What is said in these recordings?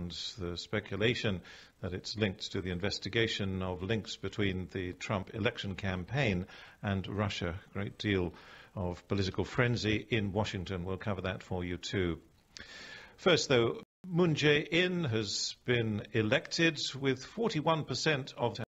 and the speculation that it's linked to the investigation of links between the Trump election campaign and Russia. A great deal of political frenzy in Washington. We'll cover that for you too. First, though, Moon Jae-in has been elected with 41% of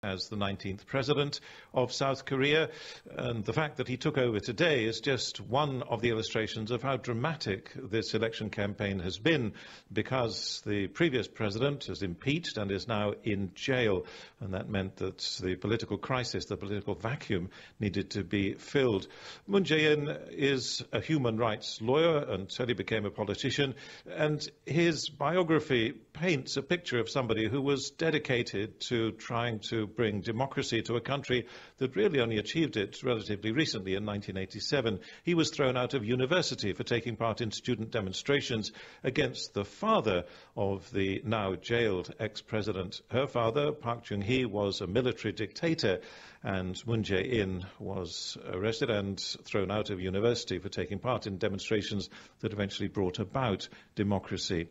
as the 19th president of South Korea, and the fact that he took over today is just one of the illustrations of how dramatic this election campaign has been, because the previous president is impeached and is now in jail, and that meant that the political crisis, the political vacuum, needed to be filled. Moon Jae-in is a human rights lawyer until he became a politician, and his biography paints a picture of somebody who was dedicated to trying to bring democracy to a country that really only achieved it relatively recently in 1987. He was thrown out of university for taking part in student demonstrations against the father of the now jailed ex-president. Her father, Park Chung-hee, was a military dictator, and Moon Jae-in was arrested and thrown out of university for taking part in demonstrations that eventually brought about democracy.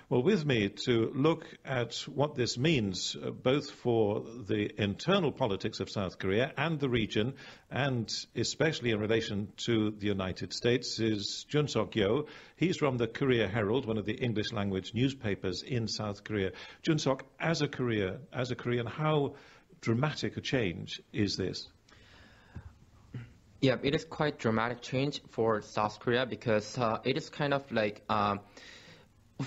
Well, with me to look at what this means, both for the internal politics of South Korea and the region, and especially in relation to the United States, is Jun Sok-yo. He's from the Korea Herald, one of the English language newspapers in South Korea. Jun Sok, as a Korean, how dramatic a change is this? Yeah, it is quite dramatic change for South Korea, because it is kind of like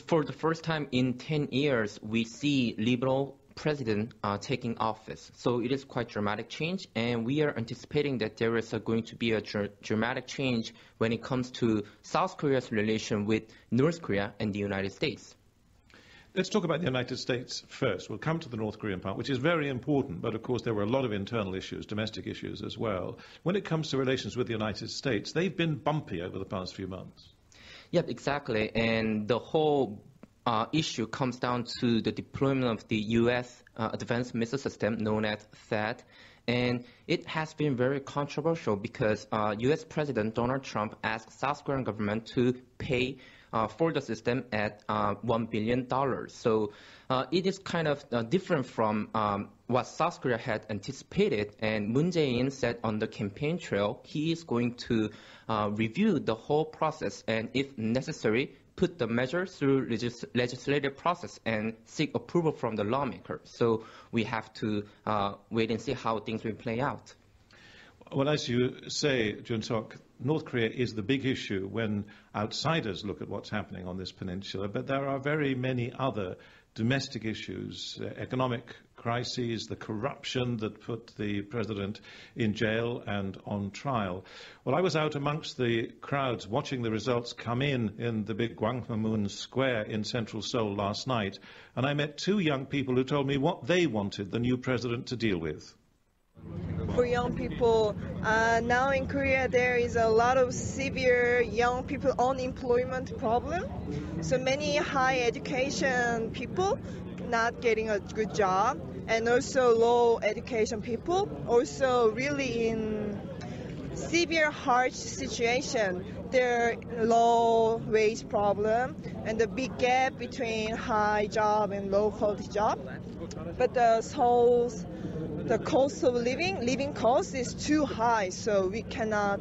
for the first time in 10 years, we see liberal president taking office. So it is quite dramatic change, and we are anticipating that there is going to be a dramatic change when it comes to South Korea's relation with North Korea and the United States. Let's talk about the United States first. We'll come to the North Korean part, which is very important, but of course there were a lot of internal issues, domestic issues as well. When it comes to relations with the United States, they've been bumpy over the past few months. Yep, exactly. And the whole issue comes down to the deployment of the U.S. Advanced Missile System, known as THAAD. And it has been very controversial because U.S. President Donald Trump asked South Korean government to pay for the system at $1 billion. So it is kind of different from what South Korea had anticipated. And Moon Jae-in said on the campaign trail he is going to review the whole process and, if necessary, put the measure through legislative process and seek approval from the lawmakers. So we have to wait and see how things will play out. Well, as you say, Jun Sok, North Korea is the big issue when outsiders look at what's happening on this peninsula, but there are very many other domestic issues, economic crises, the corruption that put the president in jail and on trial. Well, I was out amongst the crowds watching the results come in the big Gwanghwamun Square in central Seoul last night, and I met two young people who told me what they wanted the new president to deal with. For young people, now in Korea there is a lot of severe young people unemployment problem. So many high education people not getting a good job, and also low education people also really in severe harsh situation. Their low wage problem and the big gap between high job and low quality job. But the cost of living cost is too high, so we cannot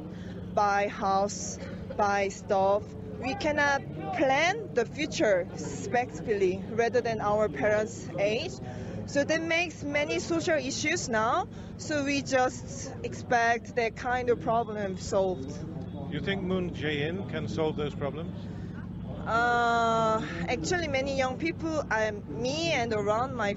buy house, buy stuff. We cannot plan the future respectively rather than our parents' age. So that makes many social issues now. So we just expect that kind of problem solved. You think Moon Jae-in can solve those problems? Actually, many young people, me and around my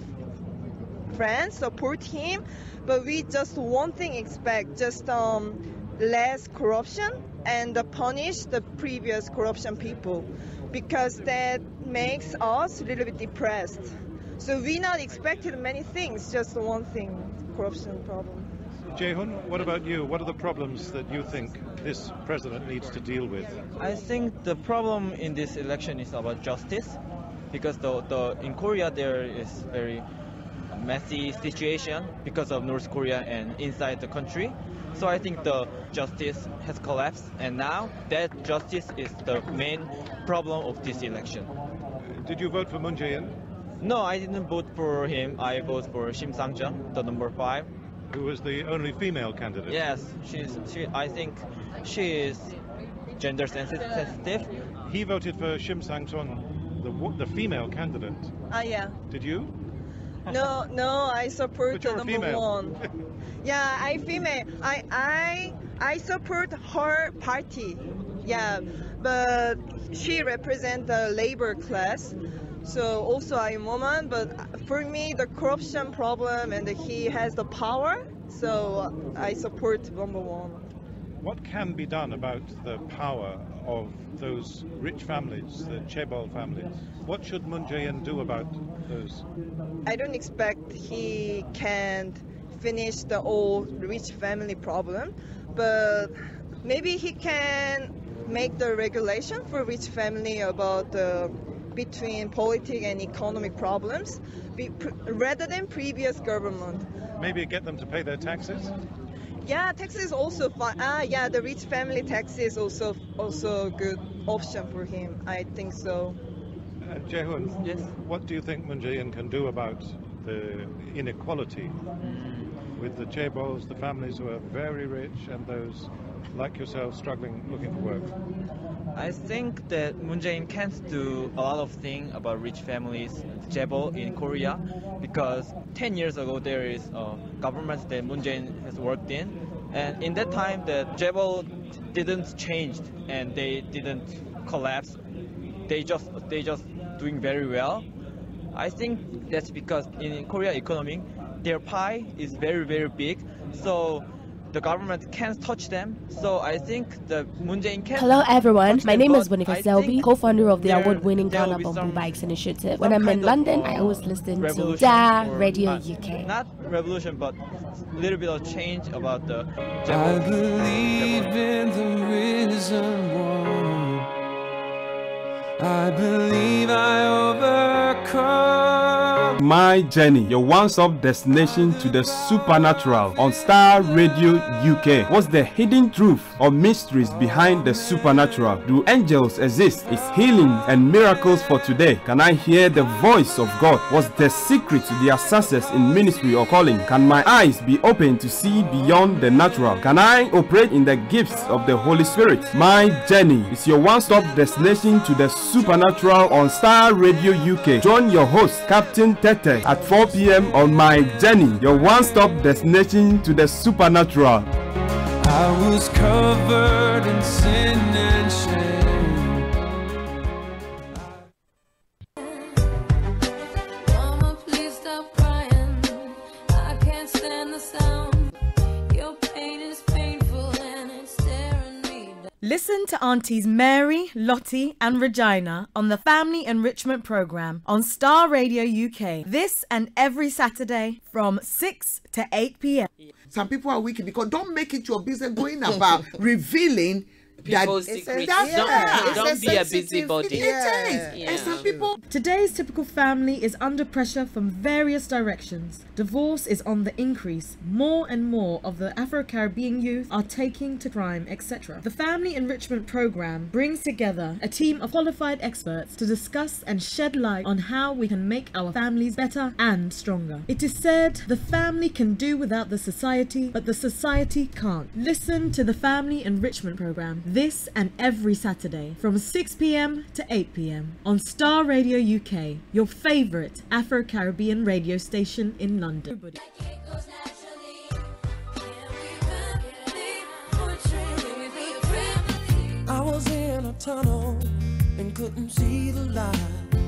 friends support him, but we just one thing expect, just less corruption and punish the previous corruption people, because that makes us a little bit depressed. So we not expected many things, just one thing, corruption problem. Jae-hoon, what about you? What are the problems that you think this president needs to deal with? I think the problem in this election is about justice, because in Korea there is very messy situation because of North Korea and inside the country. So I think the justice has collapsed, and now that justice is the main problem of this election. Did you vote for Moon Jae-in? No, I didn't vote for him. I voted for Shim Sang-jeon, the number 5. Who was the only female candidate? Yes, I think she is gender sensitive. He voted for Shim Sang-jeon, the female candidate. Yeah. Did you? No, I support But you're the a number female. 1. Yeah, I female. I support her party. Yeah, but she represents the labor class. So also I'm woman, but for me the corruption problem and he has the power. So I support number 1. What can be done about the power of those rich families, the chaebol families? What should Moon Jae-in do about those? I don't expect he can finish the old rich family problem, but maybe he can make the regulation for rich family about the between political and economic problems rather than previous government. Maybe get them to pay their taxes? Yeah, taxes also fine. Yeah, the rich family tax is also a good option for him. I think so. Jae-hoon, Yes. what do you think Moon Jae-in can do about the inequality with the chaebols, the families who are very rich, and those like yourself struggling, looking for work? I think that Moon Jae-in can't do a lot of things about rich families, chaebol in Korea, because 10 years ago there is a government that Moon Jae-in has worked in, and in that time the chaebol didn't change and they didn't collapse. They just doing very well. I think that's because in Korea economy, their pie is very big, so the government can't touch them. So I think the Moon Jae-in can. Hello everyone, touch my them, name is but Bonica I Selby, think co-founder of the there- award-winning there will Ghana be Bamboo some- Bikes Initiative. some When I'm in kind of, London, I always listen to revolution Starr or Radio not, UK. Not revolution, but a little bit of change about the. I believe in the risen one. I believe I overcome. My Journey, your one-stop destination to the supernatural on Starr Radio UK. What's the hidden truth or mysteries behind the supernatural? Do angels exist? Is healing and miracles for today? Can I hear the voice of God? What's the secret to their success in ministry or calling? Can my eyes be open to see beyond the natural? Can I operate in the gifts of the Holy Spirit? My Journey is your one-stop destination to the supernatural on Starr Radio UK. Join your host, Captain Tete, at 4 p.m. on My Journey, your one-stop destination to the supernatural. I was covered in sin and shame. Mama, please stop crying. I can't stand the sound. Your pain is painful and it's tearing me down. Listen to Aunties Mary, Lottie and Regina on the Family Enrichment Programme on Starr Radio UK. This and every Saturday from 6 to 8 p.m. Some people are wicked because don't make it your business going about revealing people's that secrets. yeah, Don't be a sensitive- busybody. It is. And some people. Today's typical family is under pressure from various directions. Divorce is on the increase. More and more of the Afro-Caribbean youth are taking to crime, etc. The Family Enrichment Program brings together a team of qualified experts to discuss and shed light on how we can make our families better and stronger. It is said the family can do without the society, but the society can't. Listen to the Family Enrichment Program this and every Saturday from 6 p.m. to 8 p.m. on Starr Radio UK, your favourite Afro-Caribbean radio station in London. I was in a tunnel and couldn't see the light.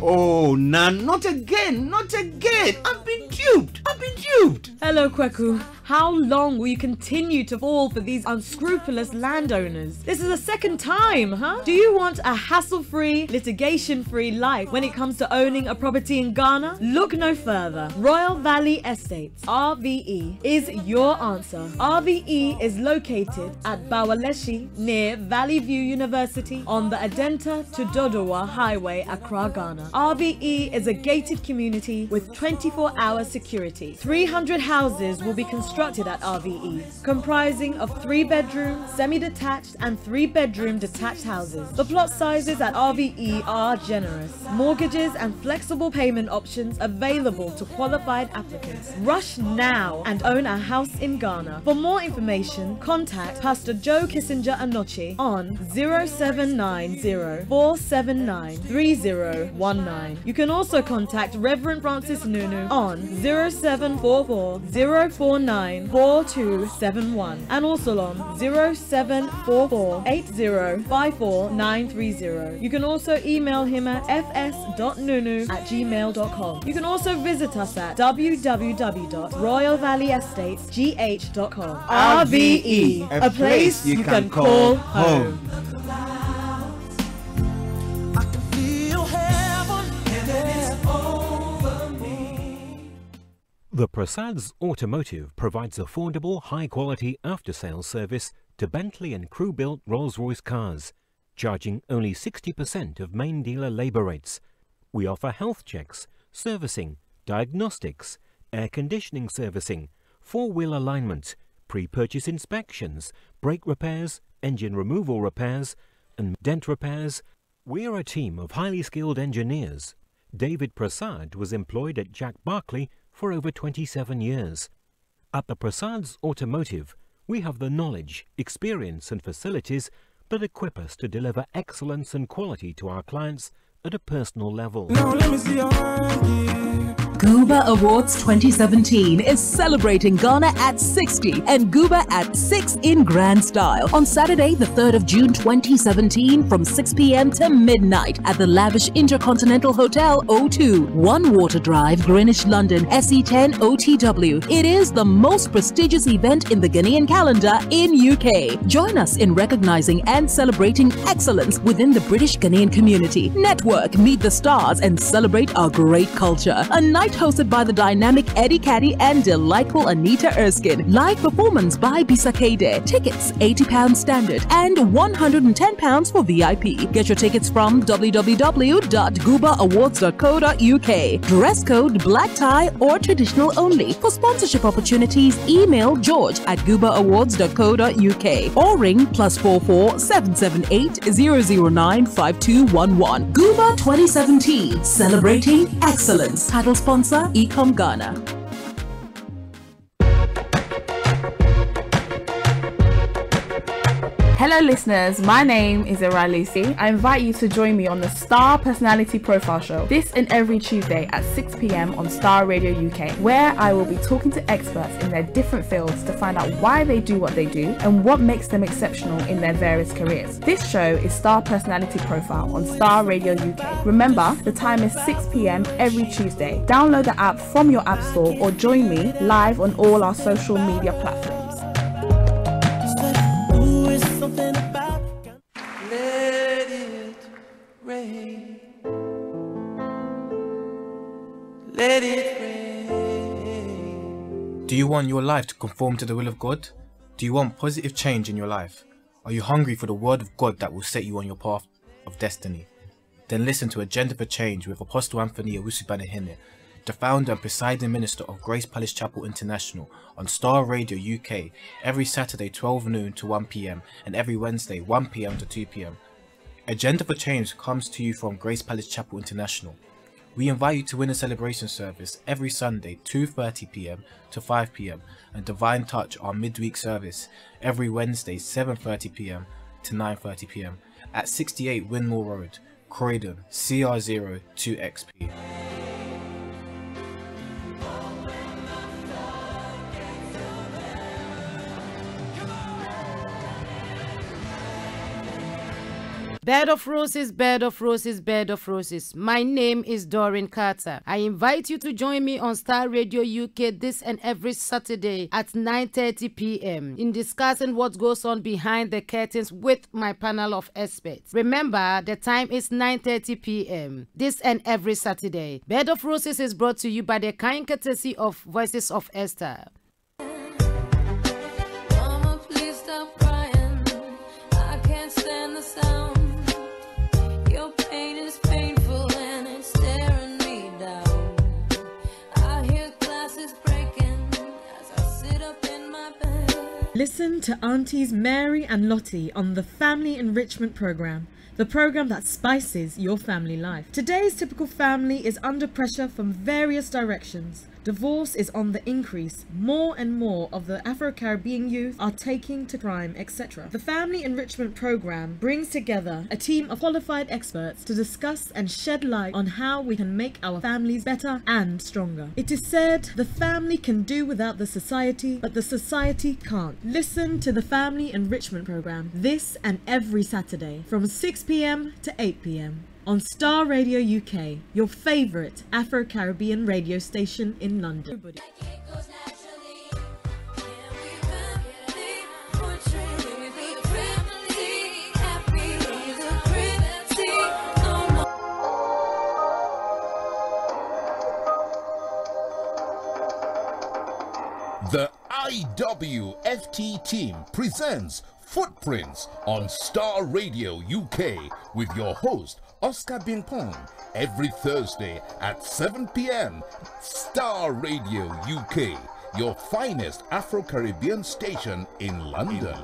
Oh, nah, not again, not again. I've been duped. I've been duped. Hello, Kweku. How long will you continue to fall for these unscrupulous landowners? This is the second time, huh? Do you want a hassle-free, litigation-free life when it comes to owning a property in Ghana? Look no further. Royal Valley Estates, RVE, is your answer. RVE is located at Bawaleshi near Valley View University on the Adenta to Dodowa Highway, Accra, Ghana. RVE is a gated community with 24-hour security. 300 houses will be constructed constructed at RVE, comprising of 3-bedroom, semi-detached and 3-bedroom detached houses. The plot sizes at RVE are generous. Mortgages and flexible payment options available to qualified applicants. Rush now and own a house in Ghana. For more information, contact Pastor Joe Kissinger Anochi on 0790-479-3019. You can also contact Reverend Francis Nunu on 0744-049-4271 and also on 0744-8054-930. You can also email him at fs.nunu@gmail.com. You can also visit us at www.royalvalleyestates.gh.com. RVE, a place you can call home. The Prasad's Automotive provides affordable, high-quality after-sales service to Bentley and crew-built Rolls-Royce cars, charging only 60% of main dealer labour rates. We offer health checks, servicing, diagnostics, air conditioning servicing, four-wheel alignment, pre-purchase inspections, brake repairs, engine removal repairs, and dent repairs. We're a team of highly skilled engineers. David Prasad was employed at Jack Barclay for over 27 years. At the Prasad's Automotive, we have the knowledge, experience and facilities that equip us to deliver excellence and quality to our clients at a personal level. Now let me see your hand. Gooba Awards 2017 is celebrating Ghana at 60 and Gooba at 6 in grand style on Saturday the 3rd of June 2017 from 6 p.m. to midnight at the lavish Intercontinental Hotel O2, 1 Water Drive, Greenwich, London, SE10 OTW. It is the most prestigious event in the Ghanaian calendar in UK. Join us in recognizing and celebrating excellence within the British Ghanaian community. Network, meet the stars and celebrate our great culture. A night hosted by the dynamic Eddie Caddy and delightful Anita Erskine. Live performance by Bisakade. Tickets £80 standard and £110 for VIP. Get your tickets from www.goobaawards.co.uk. Dress code black tie or traditional only. For sponsorship opportunities, email George at goobaawards.co.uk or ring +44 778 009 5211. Gooba 2017, celebrating excellence. Title sponsor Ecom Ghana. Hello listeners, my name is Ira Lucy. I invite you to join me on the Starr Personality Profile Show this and every Tuesday at 6 p.m. on Starr Radio UK, where I will be talking to experts in their different fields to find out why they do what they do and what makes them exceptional in their various careers. This show is Starr Personality Profile on Starr Radio UK. Remember, the time is 6 p.m. every Tuesday. Download the app from your app store or join me live on all our social media platforms. Let it rain. Let it rain. Do you want your life to conform to the will of God? Do you want positive change in your life? Are you hungry for the word of God that will set you on your path of destiny? Then listen to Agenda for Change with Apostle Anthony Owusu-Banahene, the founder and presiding minister of Grace Palace Chapel International, on Starr Radio UK every Saturday 12 noon to 1 p.m. and every Wednesday 1 p.m. to 2 p.m. Agenda for Change comes to you from Grace Palace Chapel International. We invite you to win a celebration service every Sunday 2:30 p.m. to 5 p.m. and Divine Touch, our midweek service, every Wednesday 7:30 p.m. to 9:30 p.m. at 68 Winmore Road, Croydon, CR0 2XP. Bed of roses, bed of roses, bed of roses. My name is Doreen Carter. I invite you to join me on Starr Radio UK this and every Saturday at 9:30 p.m. in discussing what goes on behind the curtains with my panel of experts. Remember, the time is 9:30 p.m. this and every Saturday. Bed of Roses is brought to you by the kind courtesy of Voices of Esther. Mama, please stop crying. I can't stand the sound. Your pain is painful and it's staring me down. I hear glasses breaking as I sit up in Listen to Aunties Mary and Lottie on the Family Enrichment Program, the program that spices your family life. Today's typical family is under pressure from various directions. Divorce is on the increase. More and more of the Afro-Caribbean youth are taking to crime, etc. The Family Enrichment Program brings together a team of qualified experts to discuss and shed light on how we can make our families better and stronger. It is said the family can do without the society, but the society can't. Listen to the Family Enrichment Program this and every Saturday from 6 p.m. to 8 p.m. on Starr Radio UK, your favourite Afro-Caribbean radio station in London. The IWFT team presents Footprints on Starr Radio UK with your host Oscar Bimpong every Thursday at 7 p.m. Starr Radio UK, your finest Afro-Caribbean station in London.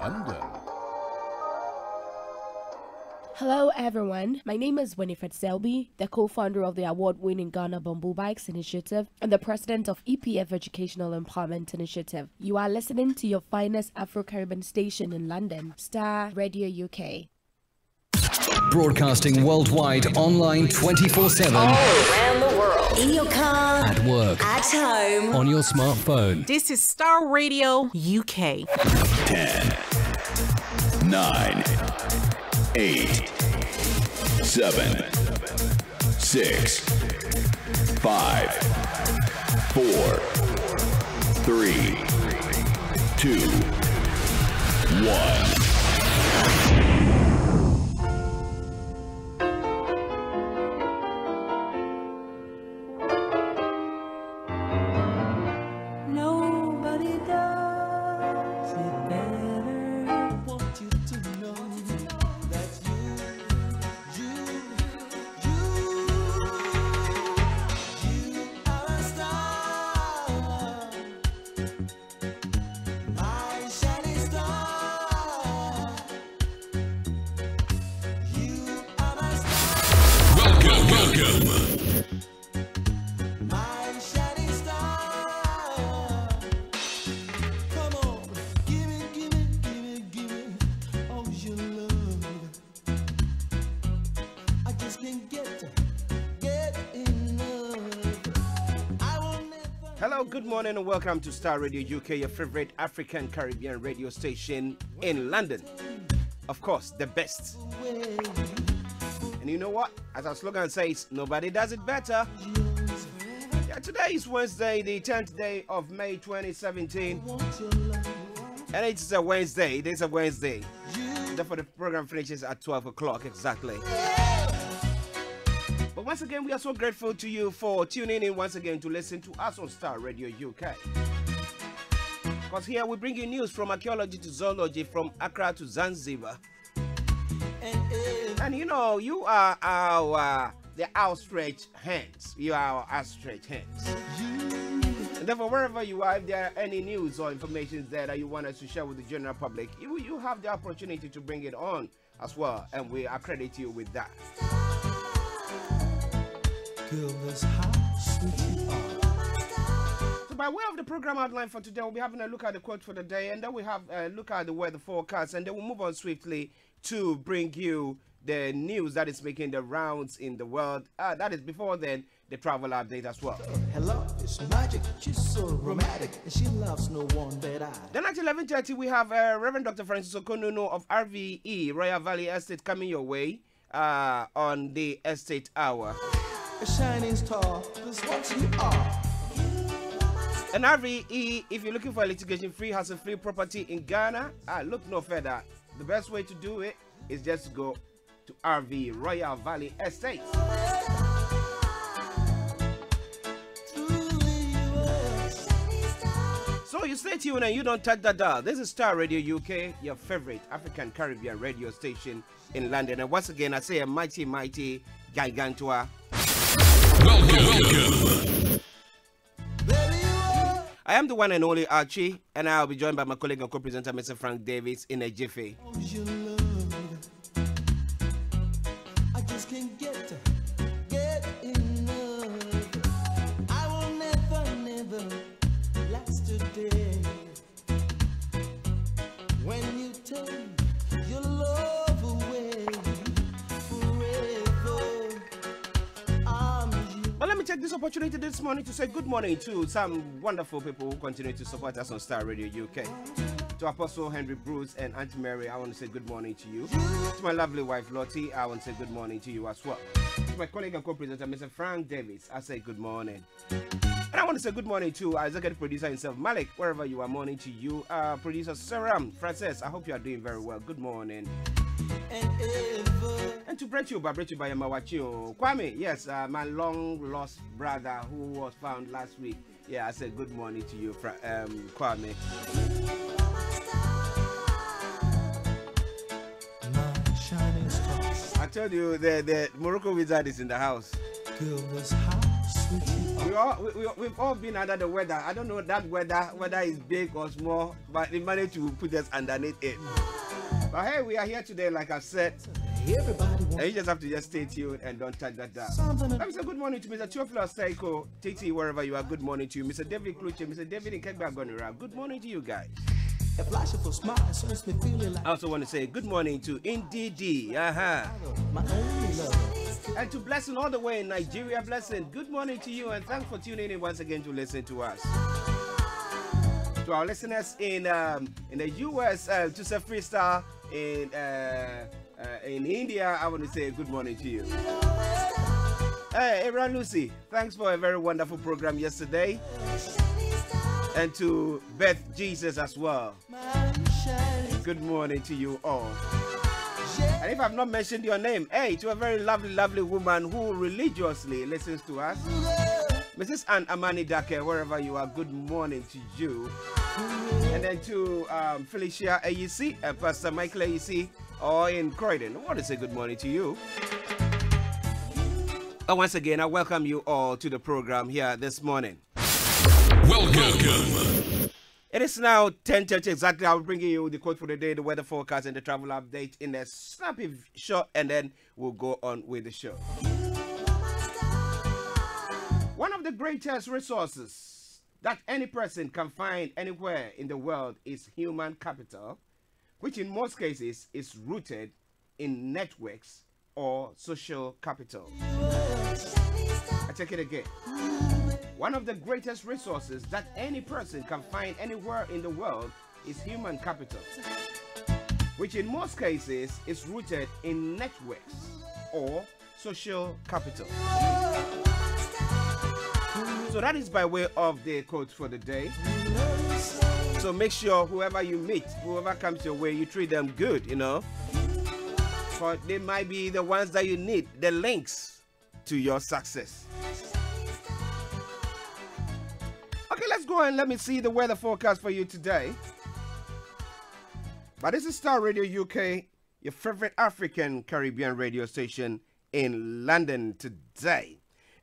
Hello everyone, my name is Winifred Selby, the co-founder of the award-winning Ghana Bamboo Bikes Initiative and the president of EPF Educational Empowerment Initiative. You are listening to your finest Afro-Caribbean station in London, Starr Radio UK. Broadcasting worldwide, online 24/7. All around the world. In your car. At work. At home. On your smartphone. This is Starr Radio UK. 10, 9, 8, 7, 6, 5, 4, 3, 2, 1. Hello, good morning and welcome to Starr Radio UK, your favorite African Caribbean radio station in London. Of course, the best. And you know what? As our slogan says, nobody does it better. Yeah, today is Wednesday, the 10th day of May 2017. And it's a Wednesday. It is a Wednesday. Therefore, the program finishes at 12 o'clock exactly. But once again, we are so grateful to you for tuning in once again to listen to us on Starr Radio UK. Because here we bring you news from archaeology to zoology, from Accra to Zanzibar. And you know, you are the outstretched hands. You are our outstretched hands. And therefore, wherever you are, if there are any news or information there that you want us to share with the general public, you have the opportunity to bring it on as well. And we accredit you with that. So by way of the program outline for today, we'll be having a look at the quote for the day, and then we have a look at the weather forecast, and then we'll move on swiftly to bring you the news that is making the rounds in the world. That is before then the travel update as well. Hello, it's Magic. She's so romantic, and she loves no one but I. Then at 11:30 we have Reverend Dr. Francis Okonuno of RVE Royal Valley Estate coming your way on the Estate Hour. A shining star, that's what you are. And RVE, if you're looking for a litigation-free, hassle-free property in Ghana, look no further. The best way to do it is just to go to RVE Royal Valley Estate. So you stay tuned and you don't touch the dial. This is Starr Radio UK, your favorite African Caribbean radio station in London. And once again, I say a mighty, mighty Gigantua. Welcome. I am the one and only Archie, and I'll be joined by my colleague and co-presenter, Mr. Frank Davis, in a jiffy. I just can't get enough. I will never last today. When you take your love away forever, But let me take this opportunity this morning to say good morning to some wonderful people who continue to support us on Star Radio UK. To Apostle Henry Bruce and Auntie Mary, I want to say good morning to you. To my lovely wife Lottie, I want to say good morning to you as well. To my colleague and co-presenter, Mr. Frank Davis, I say good morning. And I want to say good morning to our executive producer himself, Malik, wherever you are. Morning to you. Producer Saram, Frances, I hope you are doing very well. Good morning. And to Brechu by Yamawachio, Kwame, yes, my long lost brother who was found last week. Yeah, I said good morning to you, Kwame. I told you the Morocco wizard is in the house. We've all been under the weather. I don't know that weather, whether it's big or small, but they managed to put us underneath it. But hey, we are here today, like I said. And you just have to just stay tuned and don't touch that down. Let me say good morning to Mr. Theophilus Seiko, TT, wherever you are. Good morning to you. Mr. David Kluche, Mr. David in Kegba. Good morning to you guys. a flash of a smile makes me feel like I also want to say good morning to Indidi. my only love. And to Blessing all the way in Nigeria. Blessing, good morning to you and thanks for tuning in once again to listen to us. To our listeners in the US, to say Freestyle in India, I want to say good morning to you. Hey, Aaron Lucy, thanks for a very wonderful program yesterday. And to Beth Jesus as well. Good morning to you all. And if I've not mentioned your name, hey, to a very lovely, lovely woman who religiously listens to us, Mrs. Ann Amani Dake, wherever you are, good morning to you. And then to Felicia AEC and Pastor Michael AEC, or in Croydon, I want to say good morning to you. And once again, I welcome you all to the program here this morning. Welcome. It is now 10:30 exactly. I'll bring you the quote for the day, the weather forecast, and the travel update in a snappy shot, and then we'll go on with the show. One of the greatest resources that any person can find anywhere in the world is human capital, which in most cases is rooted in networks or social capital. I take it again. One of the greatest resources that any person can find anywhere in the world is human capital, which in most cases is rooted in networks or social capital. So that is by way of the quote for the day. So make sure whoever you meet, whoever comes your way, you treat them good, you know. For they might be the ones that you need, the links to your success. Okay, let's go and let me see the weather forecast for you today. But this is Star Radio UK, your favorite African Caribbean radio station in London today.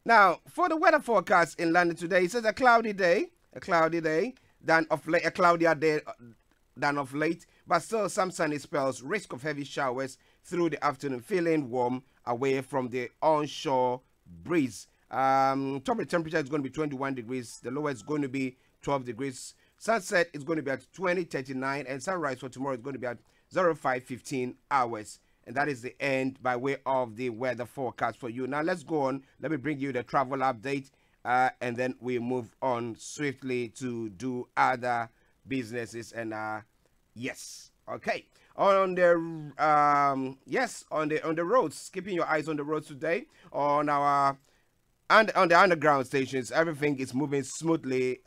Now, for the weather forecast in London today, it says a cloudy day than of late, a cloudier day than of late, but still some sunny spells, risk of heavy showers through the afternoon, feeling warm away from the onshore breeze. Top of the temperature is going to be 21 degrees. The lowest is going to be 12 degrees. Sunset is going to be at 20:39, and sunrise for tomorrow is going to be at 05:15 hours. And that is the end by way of the weather forecast for you. Now let's go on. Let me bring you the travel update, and then we move on swiftly to do other businesses. And yes, okay. On the on the roads, keeping your eyes on the roads today. On our and on the underground stations, everything is moving smoothly.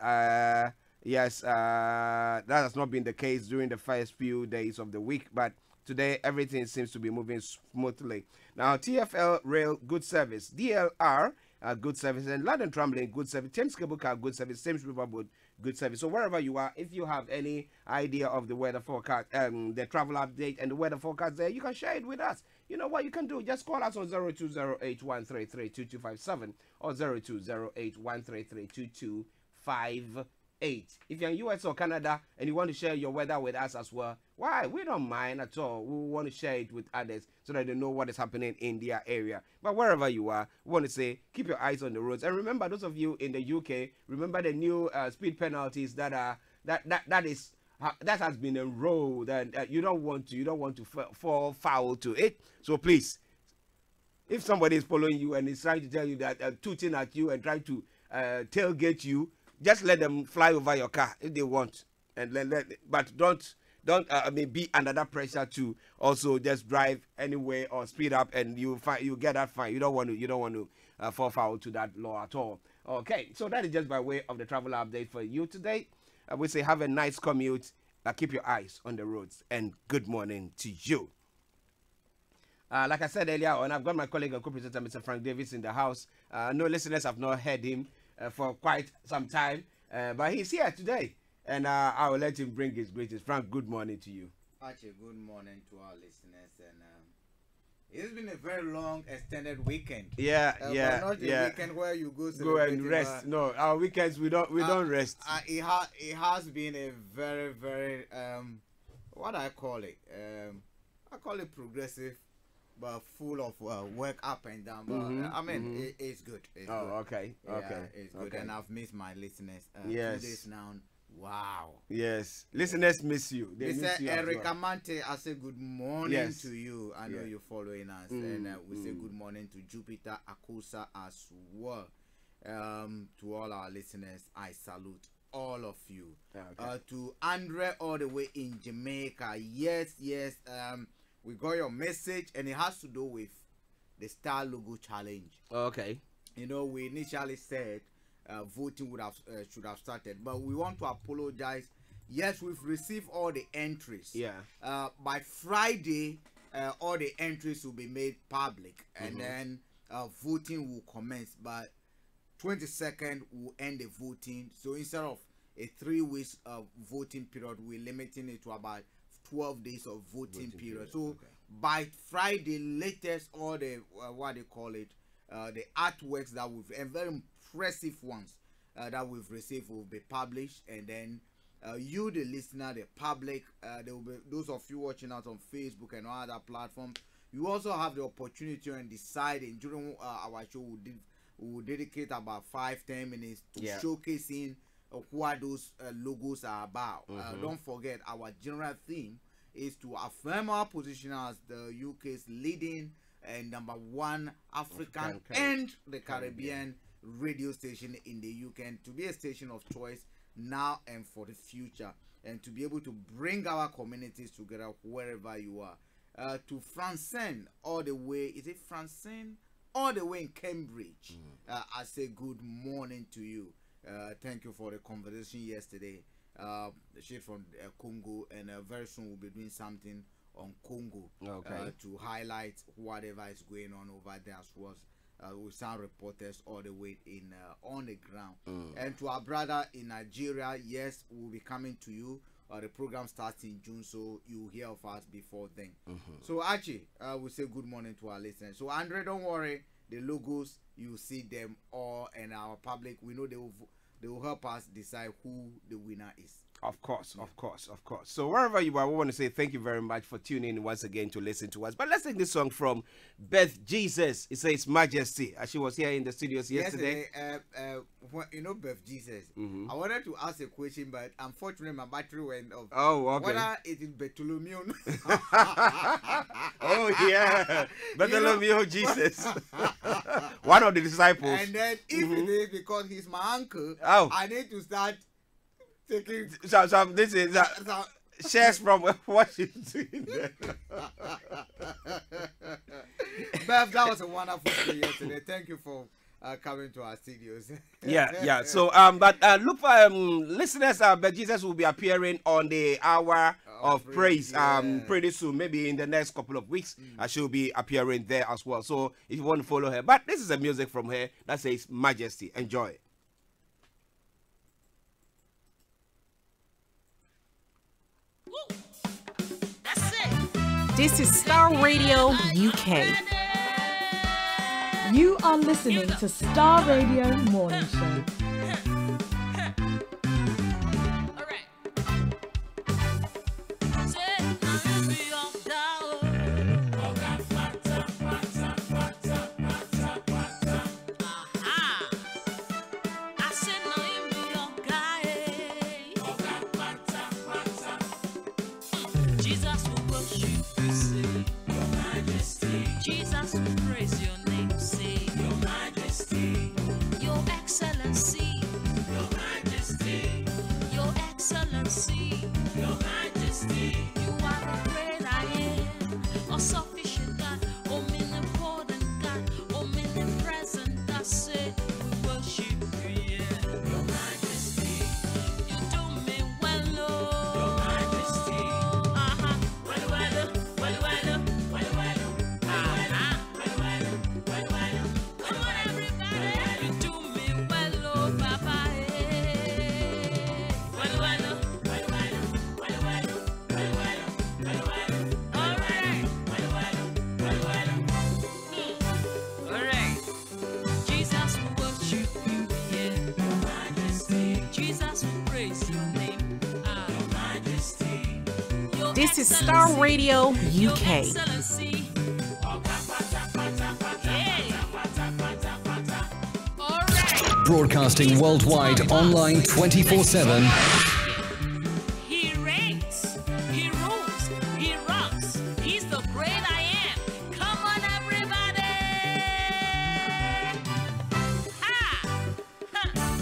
Yes, that has not been the case during the first few days of the week, but today everything seems to be moving smoothly. Now, TFL Rail, good service. DLR, good service. And London Tramlin, good service. Thames Cable Car, good service. Thames Riverboat, good service. So wherever you are, if you have any idea of the weather forecast, the travel update and the weather forecast there, you can share it with us. You know what you can do? Just call us on 0208-133-2257 or 0208-133-2257. 8. If you're in US or Canada and you want to share your weather with us as well, why? We don't mind at all. We want to share it with others so that they know what is happening in their area. But wherever you are, we want to say, keep your eyes on the roads. And remember, those of you in the UK, remember the new speed penalties that has been enrolled, and you don't want to fall foul to it. So please, if somebody is following you and is trying to tell you that tooting at you and trying to tailgate you, just let them fly over your car if they want, and but don't be under that pressure to also just drive anyway or speed up, and you get that fine. You don't want to fall foul to that law at all. Okay, so that is just by way of the travel update for you today. We say have a nice commute. Keep your eyes on the roads, and good morning to you. Like I said earlier on, I've got my colleague and co-presenter, Mr. Frank Davis, in the house. No listeners have not heard him for quite some time, but he's here today, and I will let him bring his greetings. Frank, good morning to you. Archie, good morning to our listeners, and it's been a very long, extended weekend. But not a weekend where you go and rest. No, our weekends we don't rest. It has been a very, very what I call it. I call it progressive, but full of work up and down. But I mean, it's good. It's good. Okay. It's good, and I've missed my listeners. Yes. 2 days now. Wow. Yes. Listeners miss you. They miss Mr. you Eric well. Amante, I say good morning to you. I know you're following us. And we say good morning to Jupiter Akusa as well. To all our listeners, I salute all of you. To Andre all the way in Jamaica. Yes. We got your message, and it has to do with the Starr logo challenge. Okay. You know, we initially said voting should have started, but we want to apologize. Yes, we've received all the entries. By Friday, all the entries will be made public, and then voting will commence. By 22nd, we'll end the voting. So instead of a 3 weeks voting period, we're limiting it to about 12 days of voting period. So by Friday latest, all the what they call it, the artworks that we've, and very impressive ones that we've received, will be published, and then you, the listener, the public, there will be those of you watching us on Facebook and all other platforms. You also have the opportunity and deciding during our show we will dedicate about 5-10 minutes to showcasing what those logos are about. Don't forget, our general theme is to affirm our position as the UK's leading and #1 African and the Caribbean radio station in the UK, and to be a station of choice now and for the future, and to be able to bring our communities together wherever you are. To Francine all the way, is it Francine? All the way in Cambridge. I say good morning to you. Thank you for the conversation yesterday. She's from Congo, and very soon we'll be doing something on Congo to highlight whatever is going on over there, as well as with some reporters all the way in on the ground. And to our brother in Nigeria, yes, we'll be coming to you. The program starts in June, so you'll hear of us before then. So Archie, we'll say good morning to our listeners. So Andre, don't worry, the logos, you see them all, and our public, we know they will help us decide who the winner is. Of course. So wherever you are, we want to say thank you very much for tuning in once again to listen to us. But let's take this song from Beth Jesus. It says Majesty. She was here in the studios yesterday. You know Beth Jesus. I wanted to ask a question, but unfortunately my battery went off. Oh, okay. Whether it is Bartholomew. Oh yeah, Bartholomew Jesus. One of the disciples. And then if it is because he's my uncle, I need to start taking some this is shares from what she's doing there. Bev, that was a wonderful show yesterday. Thank you for coming to our studios. Yeah. So but look for listeners. But Jesus will be appearing on the hour of praise pretty soon, maybe in the next couple of weeks. She'll be appearing there as well. So if you want to follow her, but this is a music from her that says Majesty. Enjoy. This is Starr Radio UK. You are listening to Starr Radio Morning Show. This is Starr Radio UK. Broadcasting worldwide online 24/7. He reigns, he rules, he rocks. He's the great I am. Come on, everybody! Ha!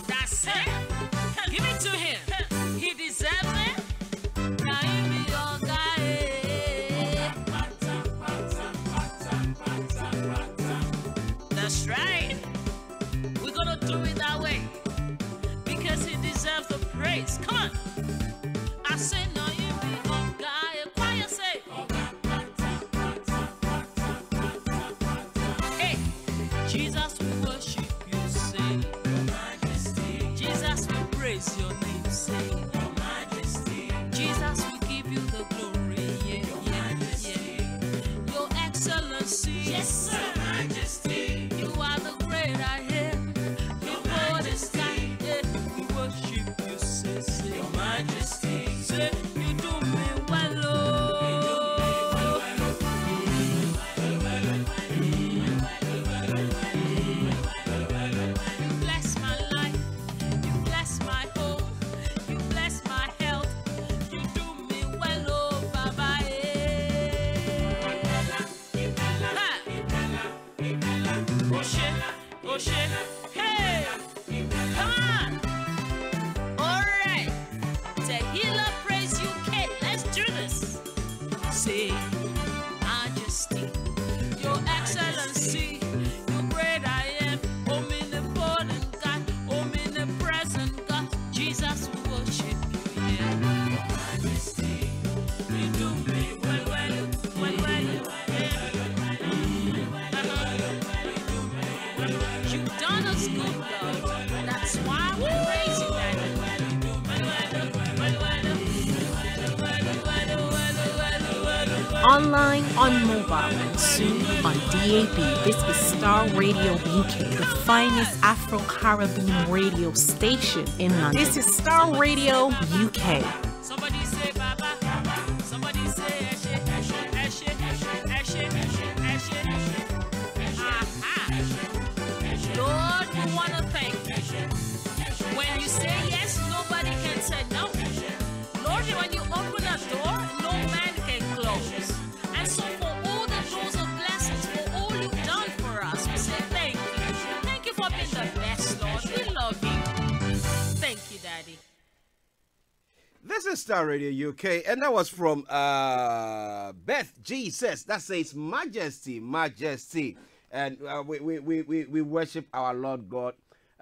That's it. Give it to him. He deserves it. Now he be your guy. That's right. We're gonna do it that way because he deserves the praise. Come on. I say now you be your guy. Choir say. Hey, Jesus, we worship you, say. Your Majesty. Jesus, we praise your name, say. Your Majesty. Jesus, we give you the glory, yeah, your Majesty. Yeah. Your Excellency. Yes, sir. Your Majesty. You are the great I am. Your Majesty. Yeah, we worship you, say, say. Your Majesty. Say, you do me well, oh. You bless my life, you bless my home, you bless my health, you do me well, oh, Baba, Oshe, hey, come on. All right, Tehila Praise UK, let's do this. Say, Majesty, Your Excellency, Your great I am, omnipotent God, omnipresent God, Jesus, we worship you, yeah. Majesty, you do me well, well, well, well, you've done us good, Lord. That's why we praise you, Daddy. Online, on mobile, and soon on DAB. This is Starr Radio UK, the finest Afro-Caribbean radio station in London. This is Starr Radio UK. Somebody say Baba, somebody say Eshe, Eshe, Eshe, Eshe, Eshe, Aha. Lord, we want to thank you. When you say yes, nobody can say no. Lord, when you open a door, no man can close. And so for all the doors of blessings, for all you've done for us, we say thank you. Thank you for being the best, Lord. We love you. Thank you, Daddy. This is Starr Radio UK, and that was from Beth Jesus. That says Majesty, Majesty. And we worship our Lord God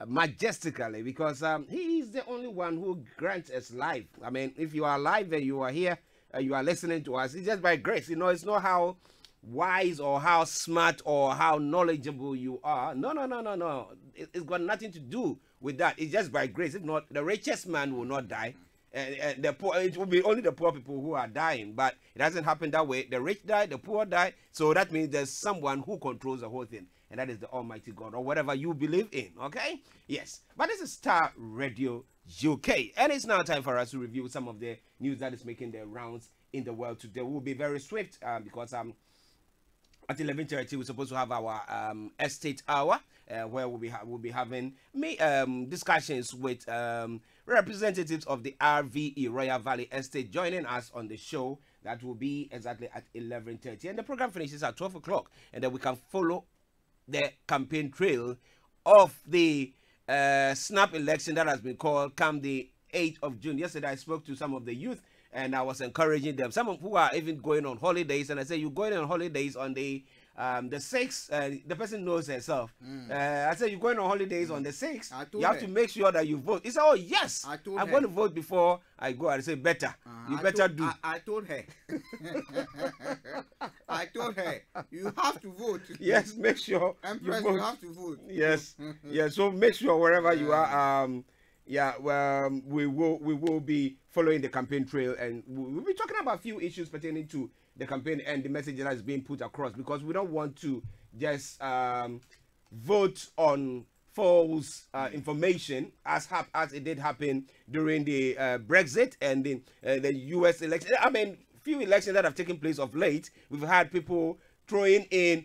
majestically because He is the only one who grants us life. I mean, if you are alive and you are here, you are listening to us, it's just by grace. You know, it's not how wise or how smart or how knowledgeable you are. No. It's got nothing to do with that. It's just by grace. If not, the richest man will not die. And the poor, it will be only the poor people who are dying, but it doesn't happen that way. The rich die, the poor die, so that means there's someone who controls the whole thing, and that is the Almighty God, or whatever you believe in, okay? Yes, but this is Starr Radio UK, and it's now time for us to review some of the news that is making the rounds in the world today. We'll be very swift because at 11:30 we're supposed to have our estate hour, where we'll be having discussions with representatives of the RVE Royal Valley Estate joining us on the show. That will be exactly at 11:30, and the program finishes at 12 o'clock, and then we can follow the campaign trail of the snap election that has been called come the 8th of June. Yesterday I spoke to some of the youth and I was encouraging them, some of who are even going on holidays, and I said, you're going on holidays on the 6th, the person knows herself. I said, you're going on holidays on the 6th, you have to make sure that you vote. He said, oh yes, I'm going to vote before I go. I said, better, you better do. I told her. I told her, you have to vote. Yes, make sure Empress, you vote. You have to vote. Yes, yeah, so make sure wherever you are, we will be following the campaign trail, and we'll be talking about a few issues pertaining to the campaign and the message that is being put across, because we don't want to just vote on false information as it did happen during the Brexit and the US election. I mean, few elections that have taken place of late, we've had people throwing in,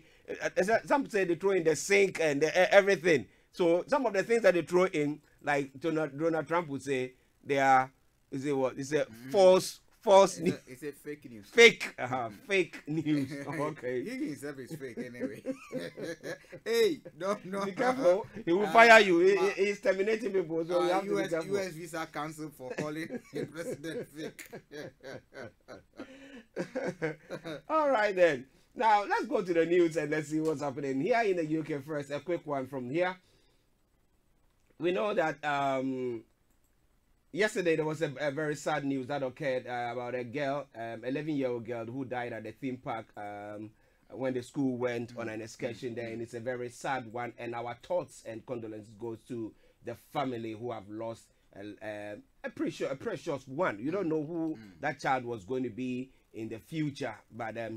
some say they throw in the sink and everything. So some of the things that they throw in, like Donald Trump would say, they are, is it what? It's a false news. It's a fake news. Fake news. Okay. He himself is fake anyway. Hey, no. Be careful. He will fire you. He's terminating people. So you have to be careful. US Visa Council for calling the president fake. All right then. Now let's go to the news and let's see what's happening here in the UK first. A quick one from here. We know that yesterday there was a very sad news that occurred about a girl, 11-year-old girl who died at the theme park when the school went on an excursion there, and it's a very sad one. And our thoughts and condolences goes to the family who have lost a precious one. You don't know who that child was going to be in the future, but her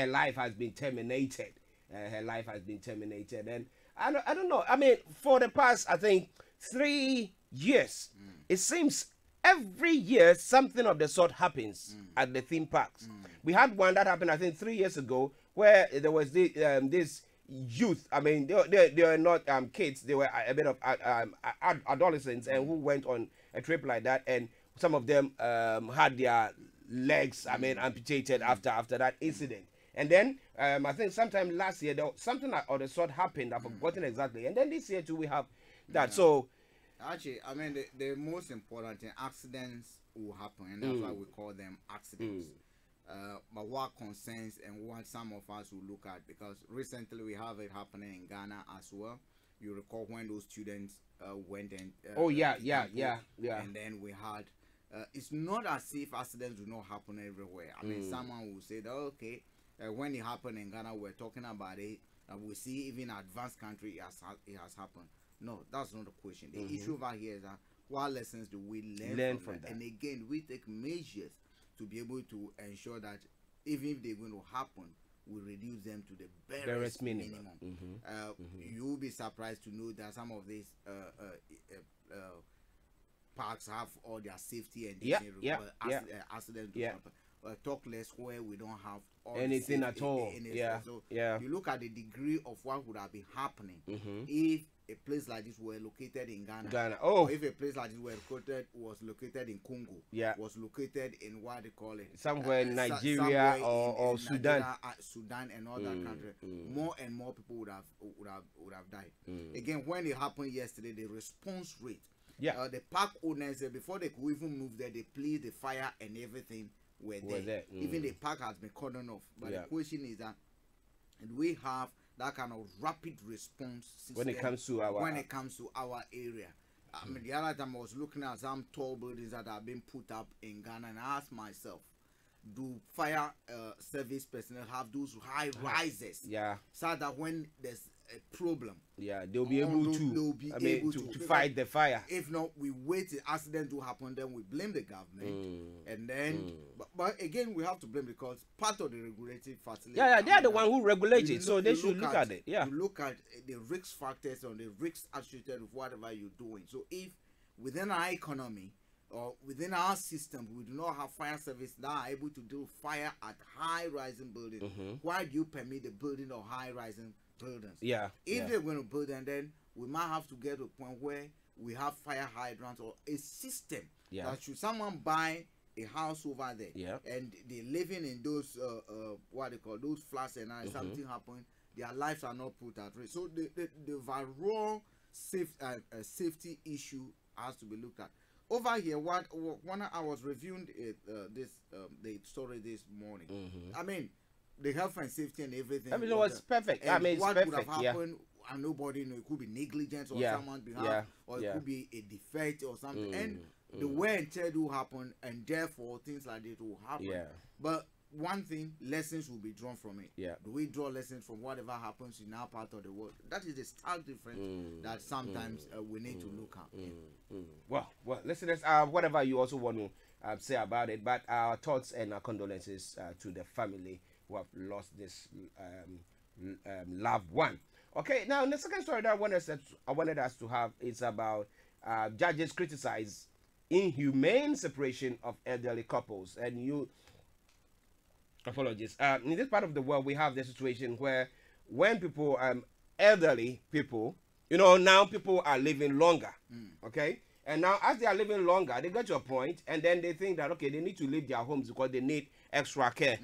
life has been terminated. Her life has been terminated, and I don't know. I mean, for the past, I think, 3 years, it seems every year something of the sort happens at the theme parks. We had one that happened, I think, 3 years ago, where there was this youth. I mean, they were not kids; they were a bit of adolescents, and who went on a trip like that, and some of them had their legs, amputated after that incident. And then I think sometime last year, something of the sort happened. I've forgotten exactly. And then this year too, we have that. So actually, I mean, the most important thing, accidents will happen, and that's why we call them accidents. But what concerns and what some of us will look at, because recently we have it happening in Ghana as well. You recall when those students went and and then we had. It's not as if accidents do not happen everywhere. I mean, someone will say that, okay, when it happened in Ghana, we're talking about it. We see even advanced country it has happened. No, that's not the question. The issue over here is that what lessons do we learn from that? And again, we take measures to be able to ensure that even if they're going to happen, we reduce them to the barest minimum. You'll be surprised to know that some of these parks have all their safety and accidents to happen. Talk less where we don't have all anything at all. So you look at the degree of what would have been happening if a place like this were located in Ghana. Or if a place like this was located in Congo. Was located in what they call it. Somewhere in Nigeria or Sudan. Sudan and all that country. More and more people would have died. Again, when it happened yesterday, the response rate. The park owners, before they could even move there, they plead the fire and everything were there. Even the park has been cordoned off. But the question is that we have that kind of rapid response system when it comes to our area. I mean, the other time I was looking at some tall buildings that have been put up in Ghana, and I asked myself, do fire service personnel have those high rises? So that when there's a problem, they'll be able to fight the fire. If not, we wait the accident to happen, then we blame the government, and then but again we have to blame because part of the regulated facility. They are the one who regulate it, so they should look at it. You look at the risk factors on the risks associated with whatever you're doing. So if within our economy or within our system we do not have fire service that are able to do fire at high rising buildings, why do you permit the building of high rising buildings? If they're going to build them, then we might have to get to a point where we have fire hydrants or a system that should someone buy a house over there and they're living in those what they call those flats and something happen, their lives are not put at risk. So the overall safety issue has to be looked at. Over here, when I was reviewing the story this morning, I mean, the health and safety and everything. Everything was perfect. I mean, what would have happened, and nobody knew. It could be negligence on someone's behalf, or it could be a defect or something. And the wear and tear will happen, and therefore things like this will happen. But one thing, lessons will be drawn from it. Do we draw lessons from whatever happens in our part of the world? That is the stark difference that sometimes we need to look at. Well, listeners, whatever you also want to say about it, but our thoughts and our condolences to the family who have lost this loved one. Okay, now the second story that I wanted us to have is about judges criticize inhumane separation of elderly couples, and Apologies. In this part of the world, we have the situation where when people, elderly people, you know, now people are living longer. Okay. And now, as they are living longer, they get to a point, and then they think that, okay, they need to leave their homes because they need extra care.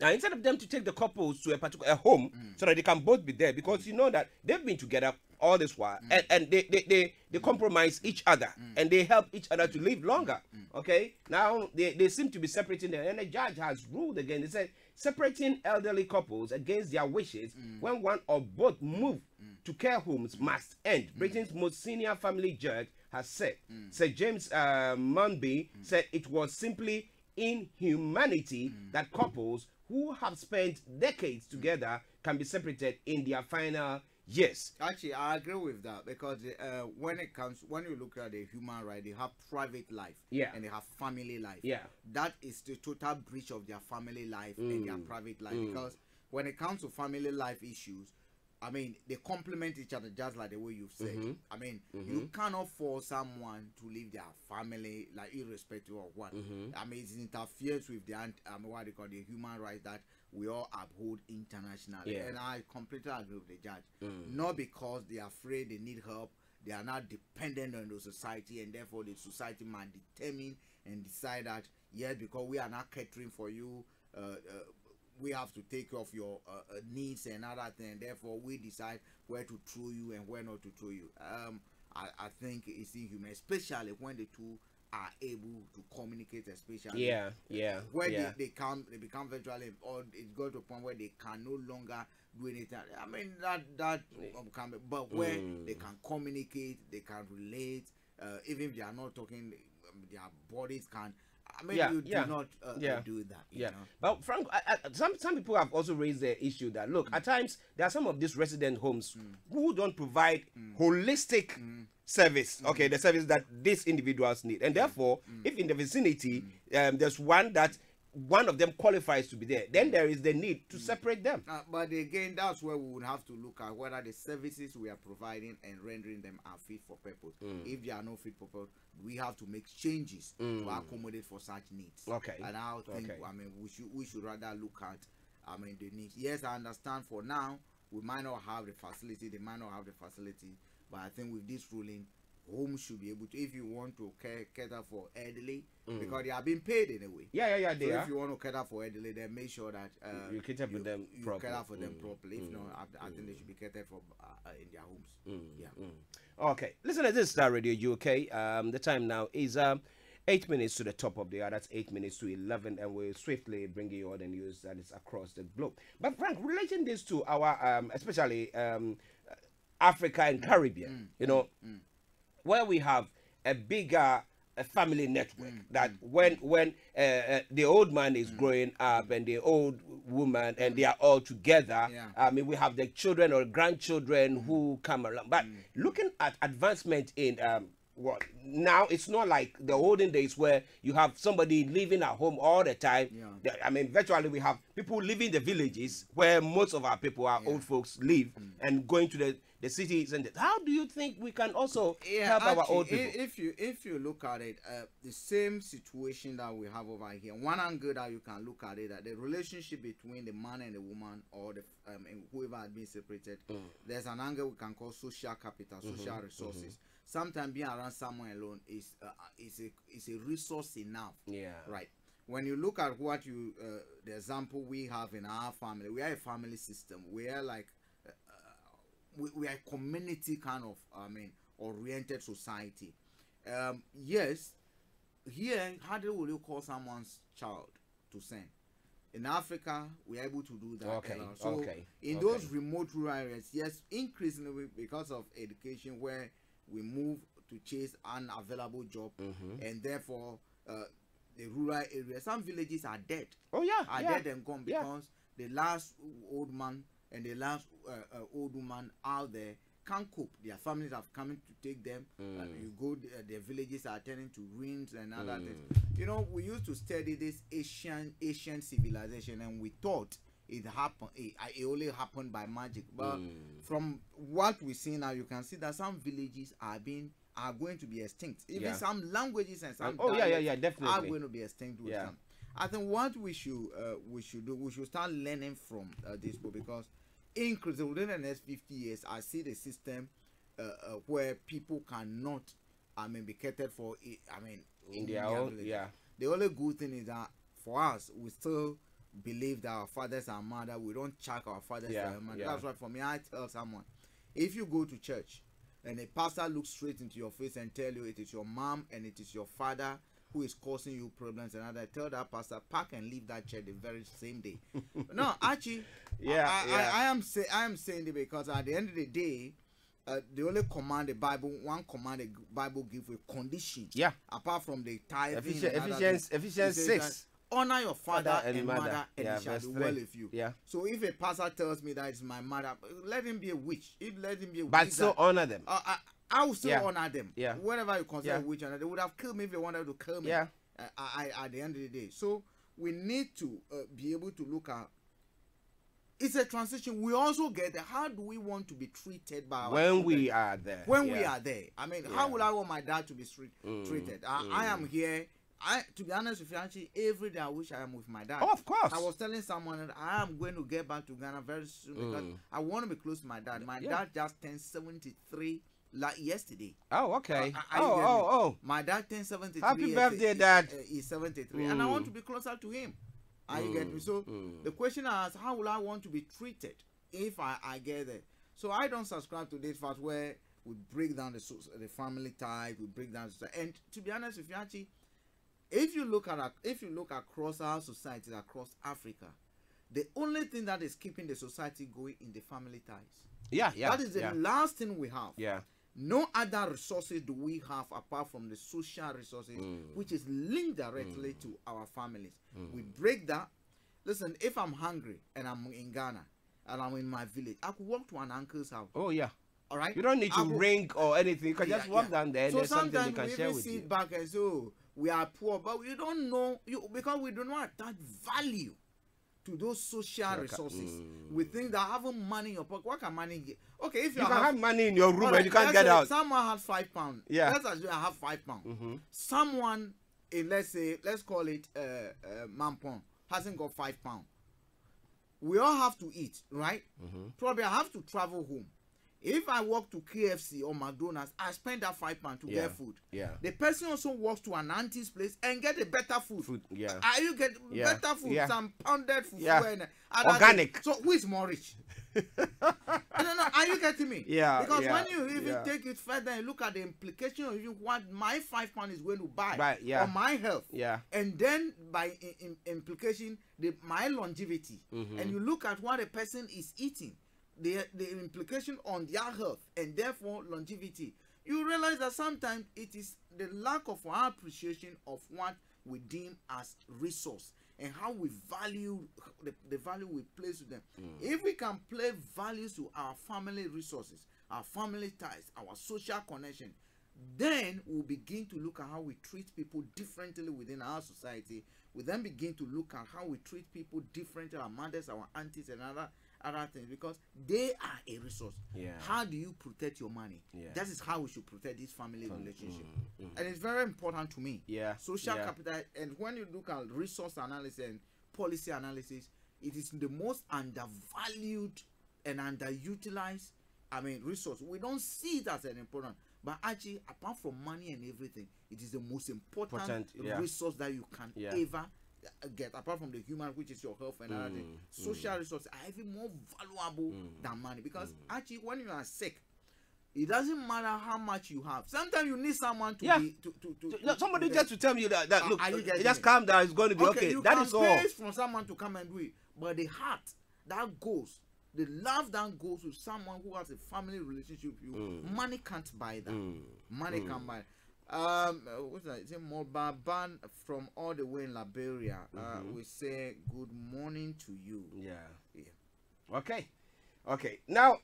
Now, instead of them to take the couples to a particular home so that they can both be there, because you know that they've been together all this while, and they compromise each other, and they help each other to live longer. Okay? Now, they seem to be separating them, and the judge has ruled again. They said separating elderly couples against their wishes when one or both move to care homes must end. Britain's most senior family judge has said. Sir James Munby said it was simply inhumanity that couples who have spent decades together can be separated in their final years. Actually, I agree with that, because when you look at the human right, they have private life, and they have family life. That is the total breach of their family life and their private life. Because when it comes to family life issues, I mean, they complement each other, just like the way you've said. I mean, you cannot force someone to leave their family, like, irrespective of what. I mean, it interferes with the what they call the human rights that we all uphold internationally. And I completely agree with the judge. Not because they are afraid they need help, they are not dependent on the society, and therefore the society might determine and decide that, yes, because we are not catering for you, we have to take care of your needs and other things. Therefore, we decide where to throw you and where not to throw you. I think it's inhuman, especially when the two are able to communicate, especially when they become virtually, or it goes to a point where they can no longer do anything. I mean, that can be, but when they can communicate, they can relate, even if they are not talking, their bodies can. I mean, you do not do that. You know? But Frank, some people have also raised the issue that, look, at times there are some of these resident homes who don't provide holistic service. Okay, the service that these individuals need, and therefore, if in the vicinity there's one of them qualifies to be there, then there is the need to separate them. But again, that's where we would have to look at whether the services we are providing and rendering them are fit for purpose. If they are not fit for purpose, we have to make changes to accommodate for such needs. And I think, I mean, we should rather look at, I mean, the needs. Yes, I understand for now we might not have the facility, they might not have the facility, but I think with this ruling, homes should be able to, if you want to cater for elderly, because they are being paid in a way. They are. If you want to cater for elderly, then make sure that you cater for them properly. Cater for them properly. If not, I think they should be catered for in their homes. Okay, listen to this, Star Radio UK. The time now is 8 minutes to the top of the hour. That's 8 minutes to 11, and we'll swiftly bring you all the news that is across the globe. But Frank, relating this to our, especially Africa and Caribbean, you know, where we have a bigger family network, that when the old man is growing up and the old woman, and they are all together, I mean, we have the children or grandchildren who come along. But looking at advancement in now, it's not like the olden days where you have somebody living at home all the time. I mean, virtually we have people living in the villages where most of our people, our old folks, live, and going to the cities. And how do you think we can also help our old people? If you look at it, the same situation that we have over here, one angle that you can look at it, that the relationship between the man and the woman, or the whoever has been separated, there's an angle we can call social capital, social resources. Sometimes being around someone alone is a resource enough. Right. When you look at what the example we have in our family, we are a family system. We are like we are a community kind of, I mean, oriented society. Yes, here, how will you call someone's child to send? In Africa, we are able to do that. So in those remote rural areas, yes, increasingly because of education, where we move to chase an available job, and therefore the rural areas, some villages are dead. Dead and gone, because the last old man and the last old woman out there can't cope. Their families have come to take them. You go, their villages are turning to ruins and other things. You know, we used to study this Asian civilization, and we thought it happened. It only happened by magic. But from what we see now, you can see that some villages are going to be extinct. Even some languages and some dialects definitely are going to be extinct with them. I think what we should do, we should start learning from this book, because within the next 50 years, I see the system where people cannot, be catered for. In their own, yeah. The only good thing is that for us, we still believe that our fathers and mother, we don't check our fathers and mother. That's why for me, I tell someone, if you go to church and a pastor looks straight into your face and tell you it is your mom and it is your father who is causing you problems, and I tell that pastor, pack and leave that church the very same day. No, actually, I am saying it because at the end of the day, the only command the Bible gives with condition. Yeah. Apart from the tithing. Ephesians 6. Honor your father and mother, and it shall do well with you. Yeah. So if a pastor tells me that it's my mother, let him be a witch. Let him be a witch. But still honor them. I will still honor them. Yeah. Whatever you consider witch, and they would have killed me if they wanted to kill me. Yeah. At the end of the day. So we need to be able to look at. It's a transition. We also get how do we want to be treated by our when we are there. When we are there. How would I want my dad to be treated? I am here. To be honest with you, actually, every day I wish I am with my dad. Oh, of course. I was telling someone that I am going to get back to Ghana very soon because I want to be close to my dad. My dad just turned 73 yesterday. Oh, okay. My dad turned 73. Happy birthday, Dad. He's 73, and I want to be closer to him. You get me? So the question is, how will I want to be treated if I get there? So I don't subscribe to this fact where we break down the family ties, we break down society. And to be honest with you, actually, if you look across our societies across Africa, the only thing that is keeping the society going in the family ties. Yeah. That is the last thing we have. Yeah. No other resources do we have apart from the social resources, which is linked directly to our families. We break that. Listen, if I'm hungry and I'm in Ghana and I'm in my village, I could walk to an uncle's house. Oh, yeah. All right. You don't need to ring or anything. You can just walk down there and so there's something they can share with you. Sometimes we sit back and say, oh, we are poor, but we don't know because we do not attach value to those social resources. We think that having money in your pocket, what can money get? Okay, if you can have money in your room and you can't get out. Someone has £5. Yeah. Let's assume I have £5. Someone in let's call it Mampong hasn't got £5. We all have to eat, right? Probably I have to travel home. If I walk to KFC or McDonald's, I spend that £5 to get food. Yeah. The person also walks to an auntie's place and get a better food. Yeah. You get better food, some pounded food. Organic. So who is more rich? No. Are you getting me? Yeah. Because when you even take it further and look at the implication of even what my £5 is going to buy on my health. Yeah. And then by implication, my longevity. And you look at what a person is eating. The implication on their health and therefore longevity, you realize that sometimes it is the lack of our appreciation of what we deem as resource and how we value the value we place to them. If we can play values to our family resources, our family ties, our social connection, then we'll begin to look at how we treat people differently within our society. We then begin to look at how we treat people differently, our mothers, our aunties, and other things, because they are a resource. How do you protect your money? That is how we should protect this family relationship. And it's very important to me. Social capital, and when you look at resource analysis and policy analysis, it is the most undervalued and underutilized resource. We don't see it as an important, but actually apart from money and everything, it is the most important resource that you can ever get, apart from the human, which is your health and other things. Social resources are even more valuable than money, because actually when you are sick, it doesn't matter how much you have. Sometimes you need someone to somebody just to tell you that look, just calm down, it's going to be okay. That is all. You can pay from someone to come and do it, but the heart that goes, the love that goes with someone who has a family relationship with you, money can't buy that. Money can't buy it. What's that? It's a mobile ban from all the way in Liberia. We say good morning to you. Okay. Now,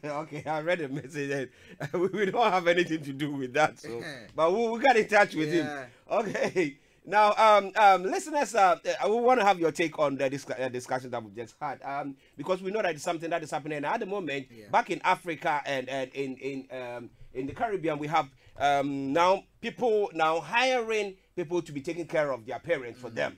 okay, I read a message and we don't have anything to do with that. So, but we got in touch with him. Okay. Now, listeners, we want to have your take on the discussion that we just had, because we know that it's something that is happening at the moment. Back in Africa and in the Caribbean, we have now people now hiring people to be taking care of their parents for them.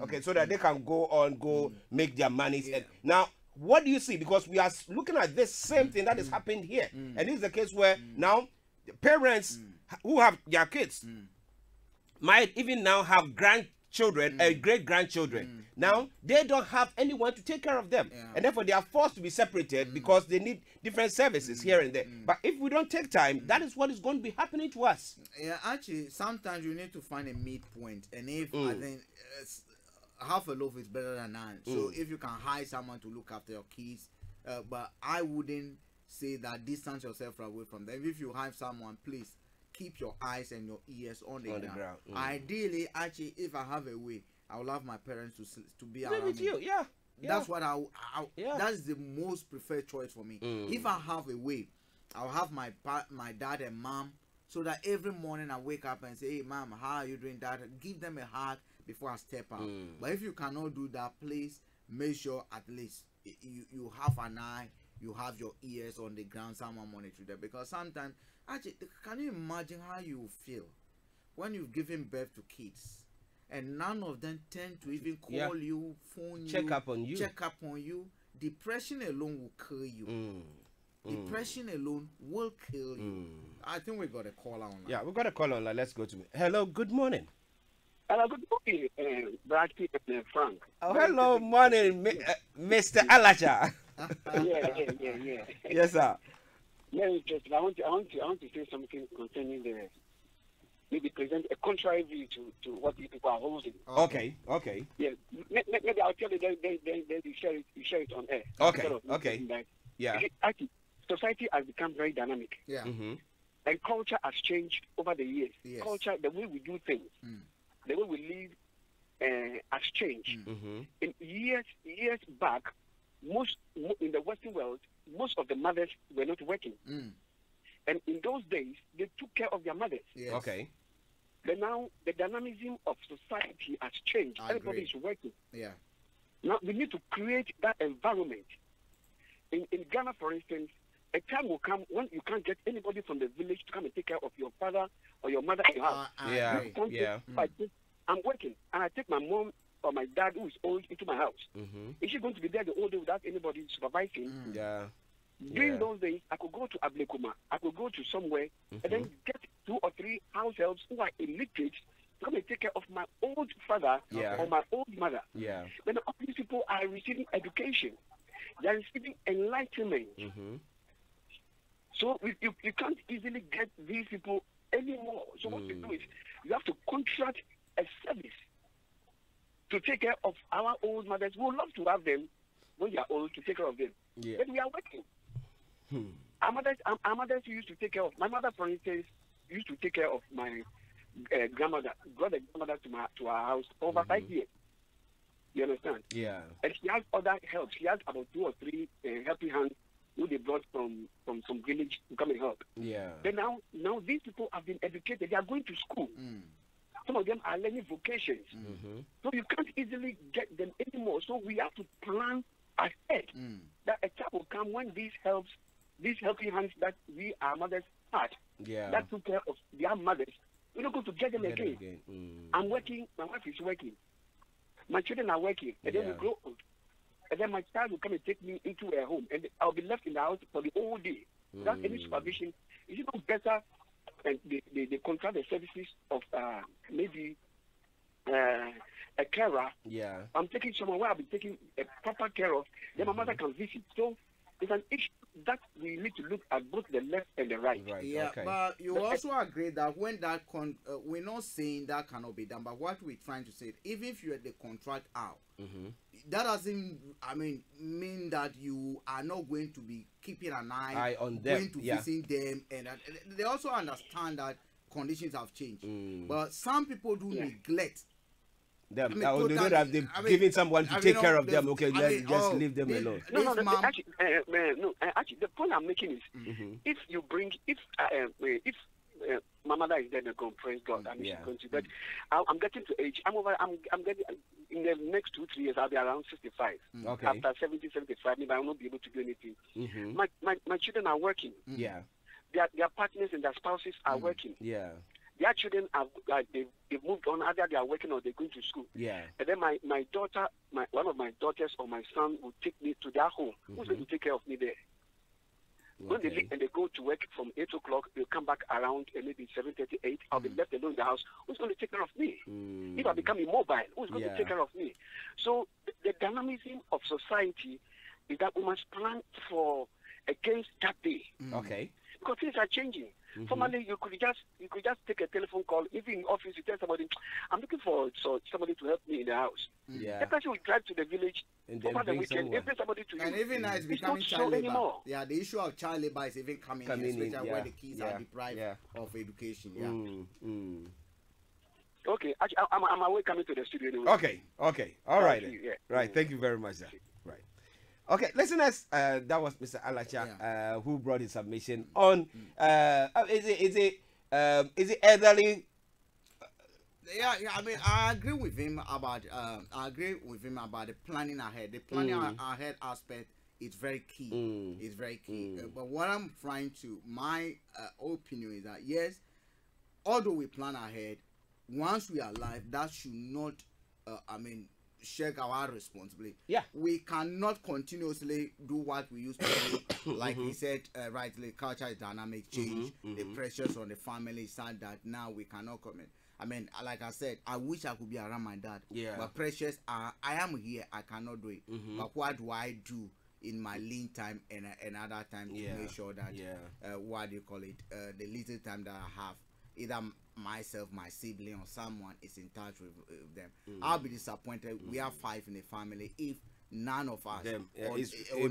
Okay, so that they can go make their money. And now, what do you see? Because we are looking at this same thing that is happening here, and this is the case where now the parents who have their kids might even now have grandchildren, great-grandchildren. Now, they don't have anyone to take care of them. And therefore, they are forced to be separated because they need different services here and there. But if we don't take time, that is what is going to be happening to us. Yeah, actually, sometimes you need to find a midpoint. And if, I think, half a loaf is better than none. So if you can hire someone to look after your kids, but I wouldn't say that distance yourself away from them. If you hire someone, please, keep your eyes and your ears on the ground. Ideally, actually, if I have a way, I would love my parents to be around with you. Yeah. That's what that's the most preferred choice for me. If I have a way, I'll have my dad and mom, so that every morning I wake up and say, hey mom, how are you doing, dad? Give them a hug before I step out. But if you cannot do that, please make sure at least you have an eye, you have your ears on the ground, someone monitoring them. Because sometimes, actually, can you imagine how you feel when you've given birth to kids and none of them tend to even call you, phone you, check up on you? Depression alone will kill you. Depression alone will kill you. I think we got a call online. Yeah, we got a call online. Let's go to me. Hello, good morning. Hello, good morning, Brad Pitt and Frank. Oh, hello, morning, Mr. Alacha. Yeah. Yes, sir. Very interesting. I want to say something concerning maybe present a contrary view to what people are holding. Okay. Yeah, maybe I'll tell you. Then you share it on air. Okay. Yeah. Actually, society has become very dynamic. Yeah. And culture has changed over the years. Yes. Culture, the way we do things, the way we live, has changed. In years back, in the Western world, most of the mothers were not working. And in those days, they took care of their mothers. Yes. Okay. But now, the dynamism of society has changed. Everybody is working. Yeah. Now, we need to create that environment. In Ghana, for instance, a time will come when you can't get anybody from the village to come and take care of your father or your mother in your house. I'm working, and I take my mom or my dad who is old into my house. Is she going to be there the whole day without anybody supervising? During those days, I could go to Ablekuma, I could go to somewhere, and then get 2 or 3 house helps who are illiterate to come and take care of my old father or my old mother. Then all these people are receiving education. They are receiving enlightenment. So you can't easily get these people anymore. So what you do is you have to contract a service to take care of our old mothers. We would love to have them when they are old to take care of them. But we are working. Our mothers used to take care of. My mother, for instance, used to take care of my grandmother, brought the grandmother to our house over 5 years. You understand? Yeah. And she has other help. She has about 2 or 3 helping hands who they brought from some village to come and help. Yeah. But now these people have been educated. They are going to school. Some of them are learning vocations. So you can't easily get them anymore. So we have to plan ahead that a time will come when these helping hands that we, our mothers, had, that took care of their mothers, we're not going to get them again. I'm working, my wife is working, my children are working, and then we grow old. And then my child will come and take me into a home, and I'll be left in the house for the whole day without any supervision. Is it not better? And they contract the services of maybe a carer. I'm taking someone where I'll be taking a proper care of, then my mother can visit. So it's an issue that we need to look at both the left and the right. But you also agree that when that we're not saying that cannot be done, but what we're trying to say, even if you had the contract out, that doesn't mean that you are not going to be keeping an eye on them, going to visit them, and they also understand that conditions have changed. But some people do neglect them. They know that they've given someone to take care of them. Okay, let's just leave them alone. Actually, the point I'm making is, if mother is dead and gone. Praise God. I'm but I'm getting to age. I'm getting in the next 2-3 years. I'll be around 65. Okay. After 70, 75, maybe I will not be able to do anything. My children are working. Yeah. Their partners and their spouses are working. Yeah. Their children are they've moved on. Either they are working or they're going to school. Yeah. And then my daughter, one of my daughters or my son will take me to their home. Who's going to take care of me there? When they leave and they go to work from 8 o'clock, they'll come back around maybe 7:38. I'll be left alone in the house. Who's going to take care of me? If I become immobile, who's going to take care of me? So the dynamism of society is that we must plan for against that day. Okay. Because things are changing. Formerly, you could just take a telephone call. Even in office, you tell somebody, "I'm looking for somebody to help me in the house." Yeah. The person will drive to the village and over the weekend. Bring somebody to you. And even now it's becoming child labor. Yeah, the issue of child labor is even coming in, especially where the kids are deprived of education. Okay, I'm away coming to the studio anyway. Okay. All right. Right. Thank you very much, sir. Right. Okay, listeners, that was Mr. Alacha who brought his submission on. Is it elderly? Yeah. I mean, I agree with him about the planning ahead. The planning ahead aspect is very key. It's very key. But what I'm trying to, my opinion is that yes, although we plan ahead, once we are alive, that should not, shirk our responsibility. Yeah, we cannot continuously do what we used to do. Like he said rightly, culture is dynamic, change. The pressures on the family side that now we cannot comment. I mean, like I said, I wish I could be around my dad. Yeah. But pressures are, I am here, I cannot do it. But what do I do in my lean time and other time to make sure that what do you call it? The little time that I have, either myself, my sibling, or someone is in touch with them. I'll be disappointed. We have 5 in the family if none of us on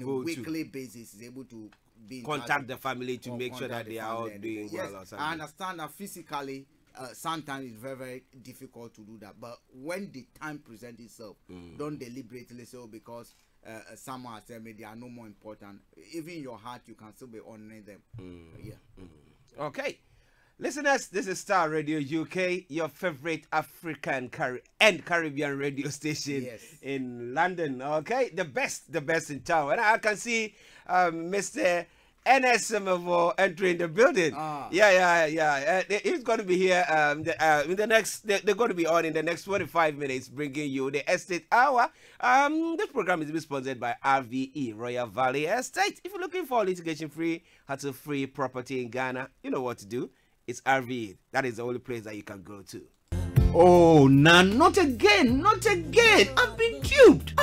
a weekly basis is able to be in contact the family to make sure that they are all doing well or something. I understand that physically sometimes it's very, very difficult to do that, but when the time presents itself, don't deliberately so because someone has said they are no more important. Even in your heart, you can still be honoring them. Okay. Listeners, this is Starr Radio UK, your favorite African and Caribbean radio station in London. Okay, the best in town. And I can see Mr. NSMFO entering the building. Yeah. He's going to be here in the next. They're going to be on in the next 25 minutes, bringing you the Estate Hour. This program is sponsored by RVE, Royal Valley Estate. If you're looking for litigation-free, hassle-free property in Ghana, you know what to do. It's RVE. That is the only place that you can go to. Oh, nah, not again. I've been duped.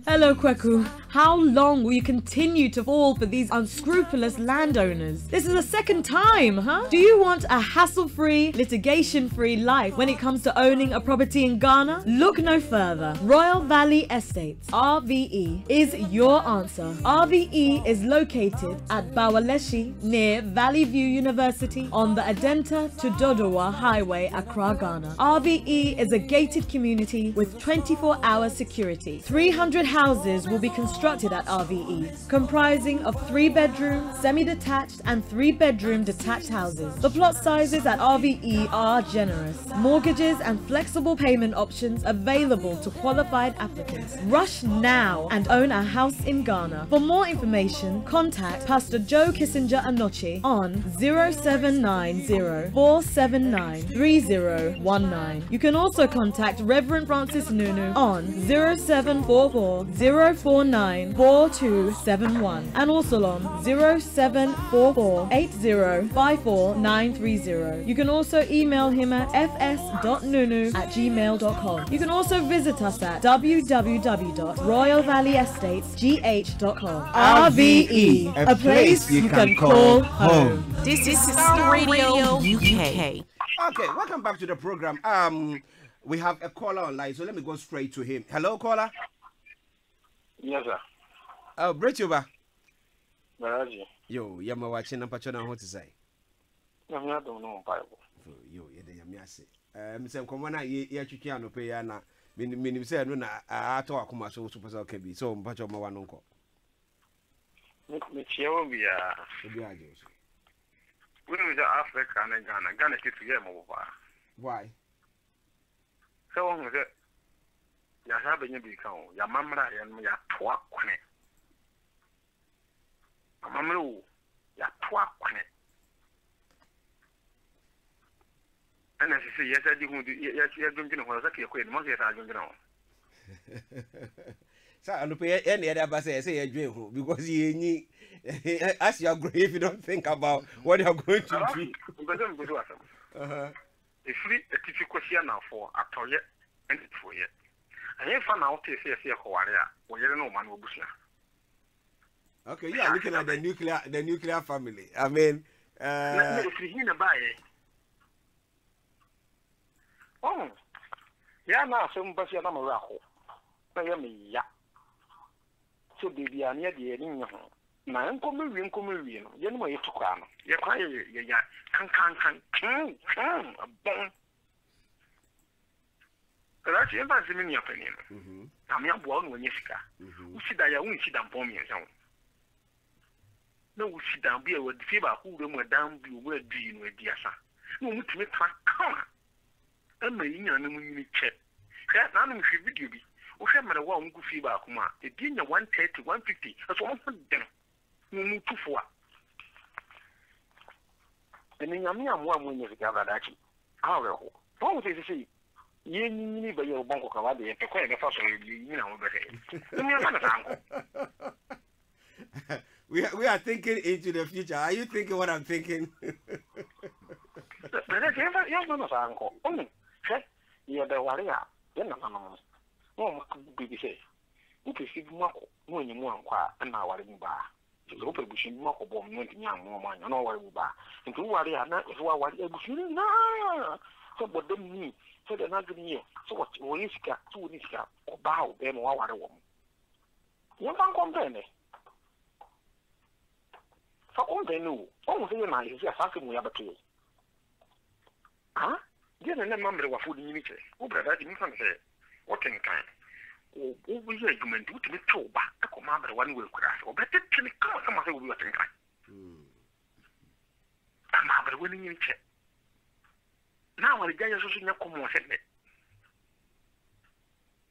Hello, Kweku. How long will you continue to fall for these unscrupulous landowners? This is the second time, huh? Do you want a hassle-free, litigation-free life when it comes to owning a property in Ghana? Look no further. Royal Valley Estates, RVE, is your answer. RVE is located at Bawaleshi near Valley View University on the Adenta to Dodowa Highway, Accra, Ghana. RVE is a gated community with 24-hour security. 300 houses will be constructed at RVE, comprising of 3-bedroom, semi-detached and 3-bedroom detached houses. The plot sizes at RVE are generous. Mortgages and flexible payment options available to qualified applicants. Rush now and own a house in Ghana. For more information, contact Pastor Joe Kissinger Anochi on 0790-479-3019. You can also contact Reverend Francis Nunu on 0744-049-4271 and also on 0744-8054-930. You can also email him at fs.nunu@gmail.com. You can also visit us at www.royalvalleyestates.gh.com. RVE, a place you can call home. This is Starr Radio UK. Okay, welcome back to the program. We have a caller online, so let me go straight to him. Hello, caller. Yes, sir. Oh, Brechuba. Maraji. Yo, yama watching and patron what to say. I don't know Bible. Yo, yamiase. Mr. Commander, ye chikiano payana. Minim say no na ato akuma so super okay be. So mpacho ma wanonko. Me chiewo bia. Bia je. We with Africa and Ghana kids to get more. Why? So on with it. Ya have any become your mamma and ya twat on it. Mamma, ya twat on it. And as you say, yes, I do. Yes, you're going to know what I quit. Most of I don't know. So I don't pay any other say a dream because you as you are grave, you don't think about what you're going to do. If we a teacher question now for a toilet and for yet. I ain't found out if you're here, or you don't know man will bush. Okay, you are looking at the nuclear family. I mean, if you hear about it. Oh, yeah, now some bus I'm a raffle. I am ya. So, baby, I near the ending. My uncle Marion, you know, you took on. You're quiet, ya, can, a bone. But that's in your opinion. I'm young one when you see that you won't sit down for me. No, sit down, be a word fever who were down, be where do you know, dear son? No, to make my come. I'm a young check. That none of you video be. Or have a one good fever, Kuma. The dinner 130, 150, that's 100. No need to for. And then I'm 1 when you gather that. However, don't they say, you need by your bunko Kawadi and Pekwa, the first you know, we are thinking into the future. Are you thinking what I'm thinking? Uncle. You're the warrior. Then no, baby say, you can see Mako when you want and now what you buy. The open bush in Mako bomb, not young woman, you know what you buy. And to worry, I'm not what you bush. No, so what them mean? So they're not giving you. So what you got 2 weeks or bow them or what a woman. You can't complain. For all they know, almost any man is just asking me about you. Huh? You don't remember what food you need. Oh, brother, you can say, what can kind? Oh, we are human to be told back. I command one will crash, or better tell me, come on, we are thinking. I'm not winning in check. Now, the guy is also not common, said it.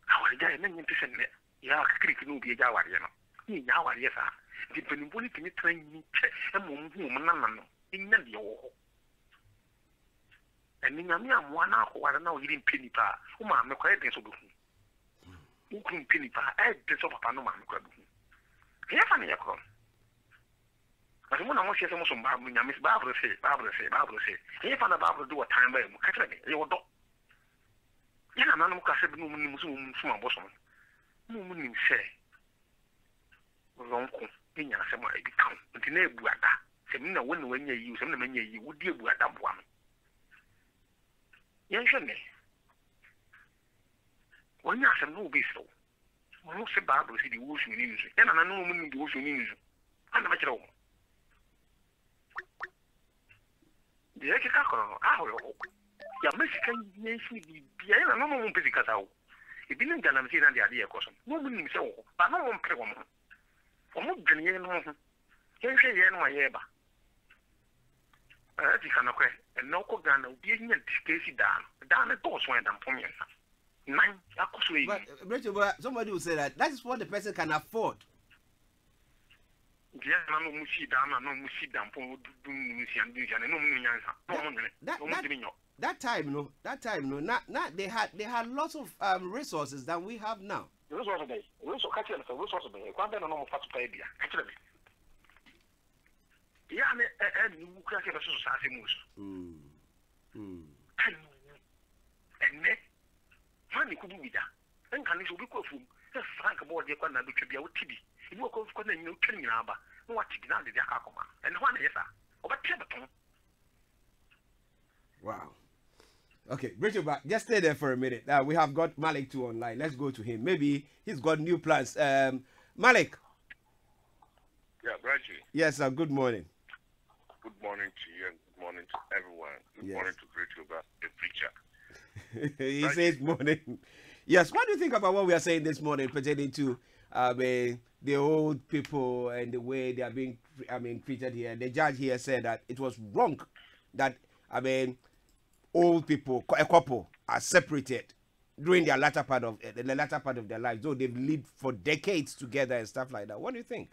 Our guy, and then you send it. Yeah, creek no be a Java, you know. Now, yes, sir. Depending on it, you train me, and woman, in the and in a mere 1 hour, I don't know, you didn't penny pa, whom I'm not quite so good. Who couldn't penny pa, I did so upon no man. Here, funny, I come. But when I want to say some Barbara, Miss Barbara say, here, Father Barbara do a time by him, actually, you don't. Yeah, I'm not going to say, no, bosom. No, woman say. Wrong, in your summer, I become, but in a buada. Semina, when you use some men, you would deal with that one. Yes, when you have no beast, most of Barbara see the ocean in it, and I know women the ocean in it. I'm not at all. The Ekaka, your Mexican nation, the I don't know because how it didn't get an idea, cosm. No woman so, but no one play woman. Or not, Jenny, no one. Can't say, yeah, no, I ever. And no Kogan, being a Casey down a course when I'm for me. 9, but somebody will say that is what the person can afford. That time, no, not they had lots of resources than we have now. Yeah, and you can't get a society moves. And money could be that. And can you be called from Frank about the corner to be out TV? You walk off corner and you turn your number. What to be done with the Hakoma? And one is over Tibeton. Wow. Okay, Bridget, back. Just stay there for a minute. We have got Malik too online. Let's go to him. Maybe he's got new plans. Malik. Yeah, Bridget. Yes, sir. Good morning. Good morning to you and good morning to everyone. Good morning to Bridget, the preacher. He says morning. Yes, what do you think about what we are saying this morning pertaining to the old people and the way they are being treated here? The judge here said that it was wrong that, I mean, old people, a couple, are separated during their latter part of their lives, though they've lived for decades together and stuff like that. What do you think?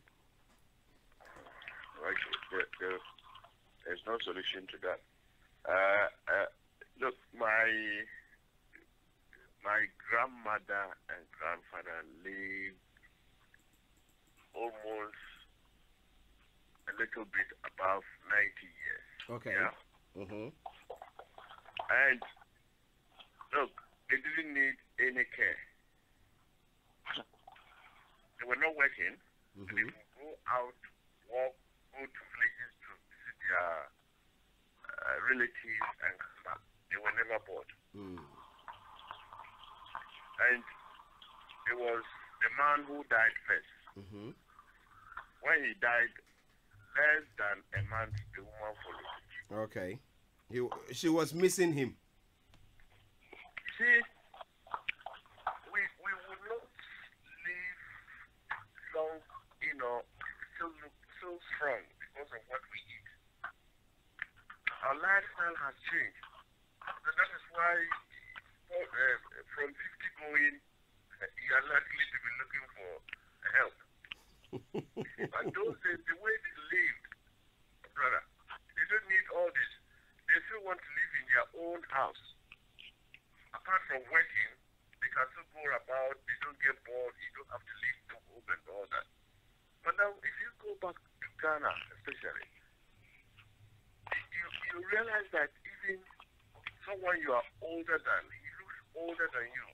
There's no solution to that. Look, my grandmother and grandfather lived almost a little bit above 90 years. Okay. Yeah. And look, they didn't need any care. They were not working. They would go out, walk, go to villages to visit their relatives, and come back. They were never bored. And it was the man who died first. When he died, less than a month, the woman followed. Okay. She was missing him. See, we would not live long, still look so strong because of what we eat. Our lifestyle has changed. So that is why from 50 going, you are likely to be looking for help. And those days, the way they lived, brother, they don't need all this. They still want to live in their own house. Apart from working, they can still go about, they don't get bored, you don't have to leave the home and all that. But now, if you go back to Ghana, especially, you realize that even someone you are older than, he looks older than you.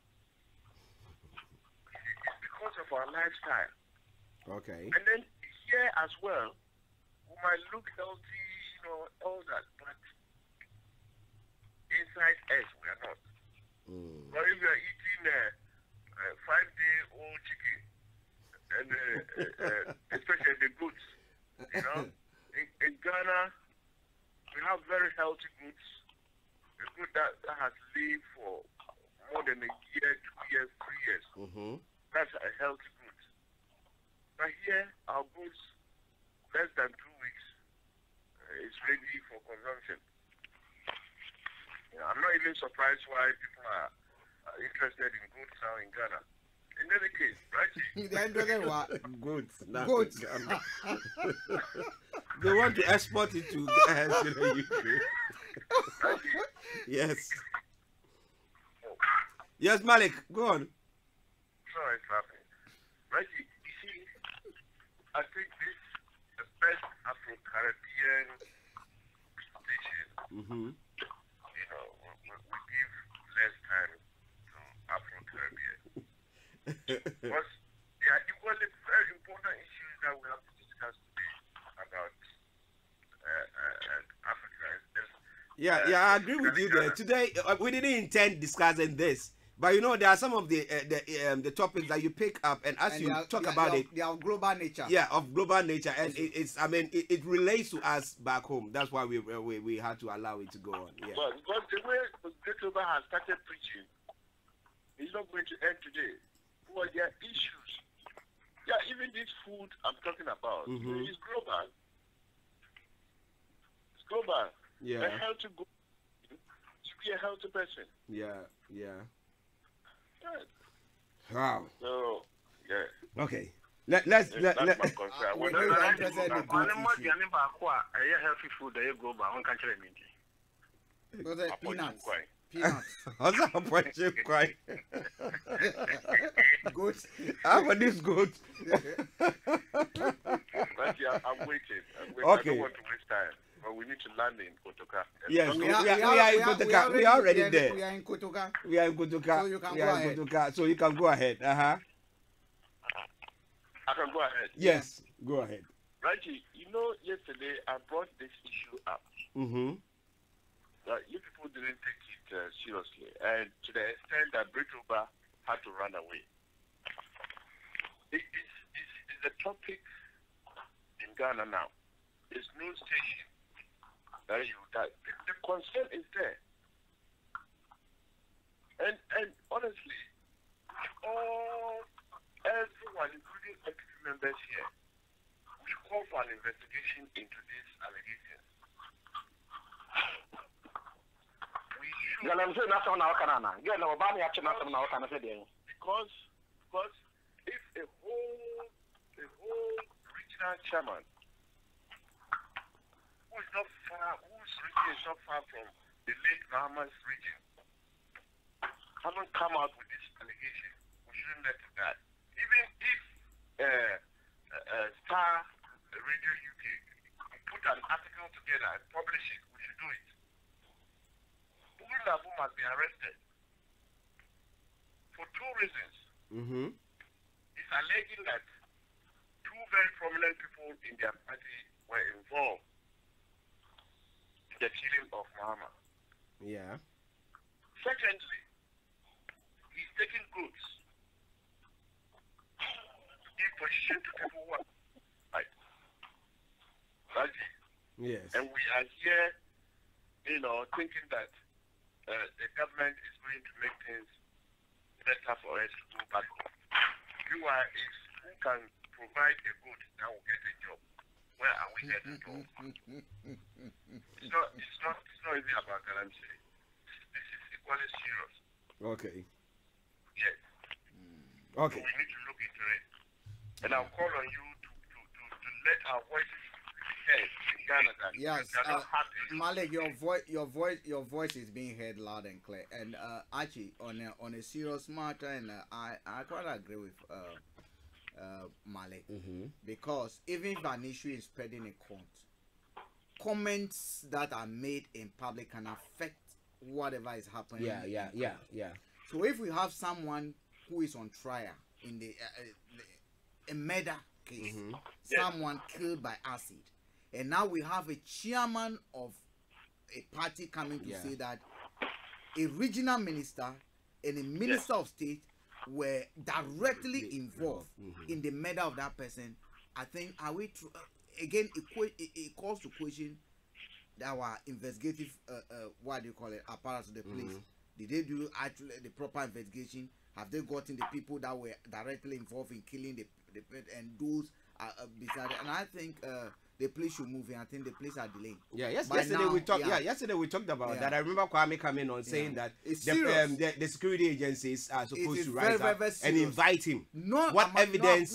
It's because of our lifestyle. Okay. And then here as well, we might look healthy, all that, but inside us, we are not. But if you are eating a 5-day-old chicken, and especially the goods, in Ghana, we have very healthy goods. A good that has lived for more than a year, 2 years, 3 years. That's a healthy good. But here, our goods, less than 2 weeks, is ready for consumption. I'm not even surprised why people are interested in goods now in Ghana. In any case, right? Goods. Goods. They want to export it to the UK. Yes. Yes, Malik, go on. Sorry, laughing. Right, you see, I think this is the best Afro-Caribbean station. We give less time to Afro-Caribbean. Because there are equally very important issues that we have to discuss today about Africa. Yeah, I agree with you there. Today, we didn't intend discussing this, but there are some of the topics that you pick up, and as you talk about it, they are of global nature. Yeah, of global nature, and it relates to us back home. That's why we had to allow it to go on. Yeah. Well, because the way Global has started preaching, it's not going to end today. Well, there are issues. Yeah, even this food I'm talking about is global. It's global. Yeah. A healthy good to be a healthy person. Yeah. Yeah. Wow. So, yeah. Okay. That's my concern. When I'm healthy food, they go by one country. Peanuts. What's up, question quite? Good. How about this good? I'm waiting. Okay. I don't want to waste time. But we need to land in Kotoka. Yes, we are in Kotoka. We are already there. We are in Kotoka. We are in Kotoka. So you can go ahead. So you can go ahead. I can go ahead. Yes, go ahead. Reggie, yesterday I brought this issue up. You people didn't take it seriously, and to the extent that Brituba had to run away. It's a topic in Ghana now. There's no station that the concern is there. And honestly, everyone, including entity members here, we call for an investigation into these allegations. Yeah, I'm saying that's now can I? Yeah, no, Bani actually not now can I say because if a whole regional chairman whose region is not far from the late Bahamas region haven't come out with this allegation, we shouldn't let it die. Even if Starr Radio UK put an article together and publish it, we should do it. Labu must be arrested for two reasons. He's alleging that two very prominent people in their party were involved in the killing of Mahama. Yeah. Secondly, he's taking goods to give position to people who are right. Yes. And we are here, thinking that the government is going to make things better for us to go back home. You are is who can provide a good that will get a job. Where are we getting to? It's not easy about Galamsey. This is equally serious. Okay. Yes. Okay. So we need to look into it. And I'll call on you to let our voices be heard in Ghana. Yes, Malik, your voice is being heard loud and clear. And actually, on a serious matter, and I quite agree with Malik, because even if an issue is pending in court, comments that are made in public can affect whatever is happening. Yeah. So if we have someone who is on trial in a murder case, someone killed by acid, and now we have a chairman of a party coming to say that a regional minister and a minister of state were directly involved in the murder of that person. I think, are we again, it calls to question our investigative what do you call it, apparatus of the police. Did they do actually the proper investigation? Have they gotten the people that were directly involved in killing the and those beside it? And I think the police should move in. I think the police are delaying. Yeah, yesterday we talked about that. I remember Kwame coming on saying that the security agencies are supposed to rise up and invite him. What evidence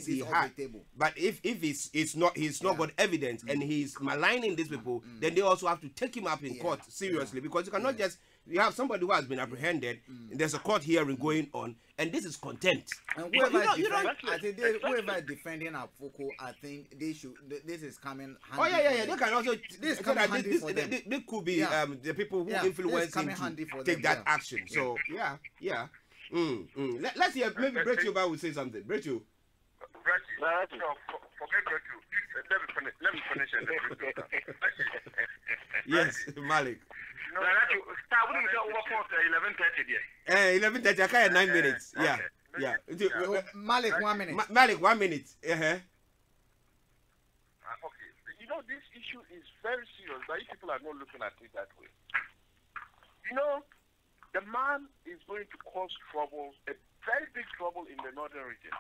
he had. But if he's not got evidence and he's maligning these people, then they also have to take him up in court seriously, because you cannot just. You have somebody who has been apprehended. There's a court hearing going on, and this is contempt. And whoever is defending Afoko, I think they should. This is coming. Handy they can also. This could be the people who influence him to take that action. So Let's hear. Maybe Brechu will say something. Brechu. Forget Brechu. Let me finish. Yes, Malik. No, Starr, what do you over for 11:30 there? 11:30. I can't 9 minutes. Yeah. Malik, 1 minute. Malik, 1 minute. Okay. This issue is very serious, but if people are not looking at it that way. The man is going to cause trouble, a very big trouble in the northern region.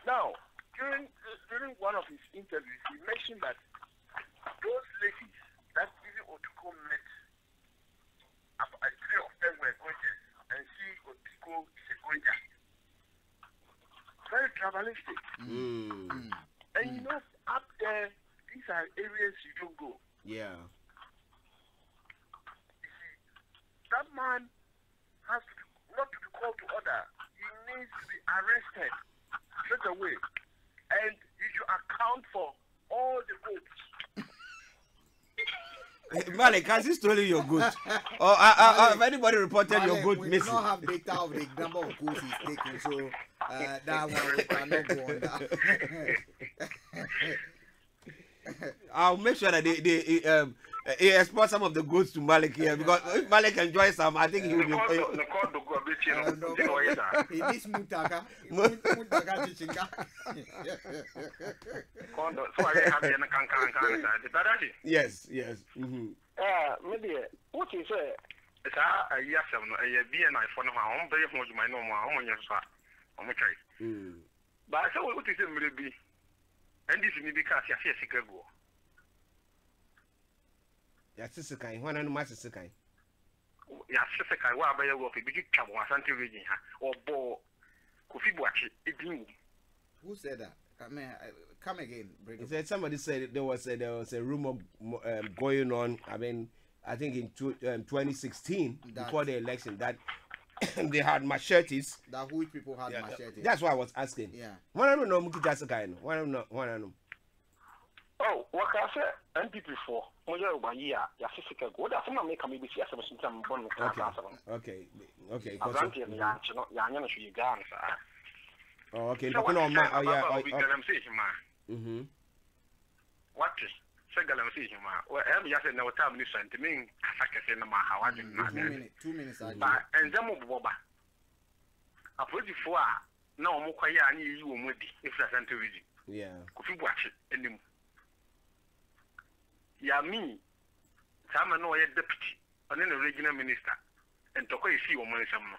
Now, during one of his interviews, he mentioned that those ladies that Billy Otuko met, three of them were gorgeous, and she, Otuko, is a gorgeous. Very tribalistic. And up there, these are areas you don't go. Yeah. You see, that man has to not to be called to order. He needs to be arrested straight away. And you should account for all the votes. Malik, has he stolen your goods? Or have anybody reported your goods missing? We don't have data of the number of goods he's taking, so that one cannot go on that. I'll make sure that he export some of the goods to Malik here, because if Malik enjoys some, I think he will be. He needs mutaka. Mutaka chichinga. Yes. Maybe what is it? It's a yes, a BNI for no one, very much my normal, on my tray. But I saw what is it, maybe. And this is because you see a secret go. Yasisakai, one and Massisakai. Yasisakai, why by your work, a big trouble, Santa Regina, or Bo Kofibuachi, it being. Who said that? Come again. Somebody said there was a rumor going on. I mean, I think in 2016 before the election that they had machetes. That which people had machetes. That's why I was asking. Yeah. One I don't know, Mukitasakai. One I know. Oh, what I said, NPP for 1 year, Yasika, what that's not make me be some one. Okay. Oh, okay. So what I'm saying, mm-hmm. What is second I'm saying, well, every year no time this sentiment, I can say no matter how I did 2 minutes. And Jamu Boba. I put you for no more quiet, I need you with if that's anti-reading. Yeah. Could you watch it anymore? Yeah, me, some know a deputy, and then a regional minister, and talk you see one some.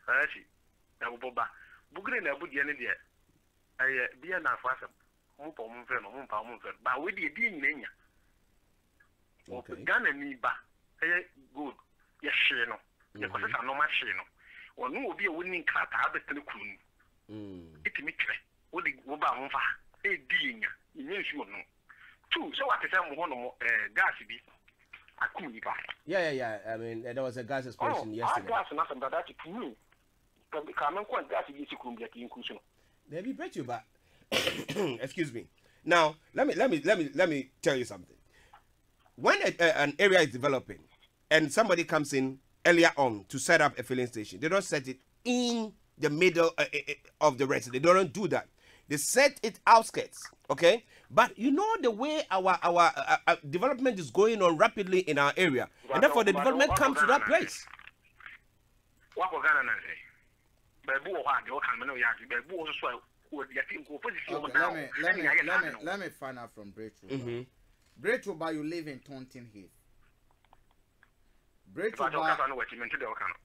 I see. Now, Boba. Bugre na budi ene dia bia na afasa mo pa mo mfe ba we di nyanya okay Ghana ni ba good ya hye no ya ko sa no ma hye no wonu obi a woni nkata abetele kunu itimi tire wo di wo ba mo fa di nya nya nsu no two so what say mo hono mo gas bi akumi ba yeah I mean there was a gas explosion yesterday gas na some that kunu. They be bet you back. Excuse me. Now let me tell you something. When an area is developing and somebody comes in earlier on to set up a filling station, they don't set it in the middle of the rest. They don't do that. They set it outskirts. Okay, but you know the way our development is going on rapidly in our area, and therefore the development comes to that place. Let me find out from Bretroba. Bretroba, you live in Taunton Heath.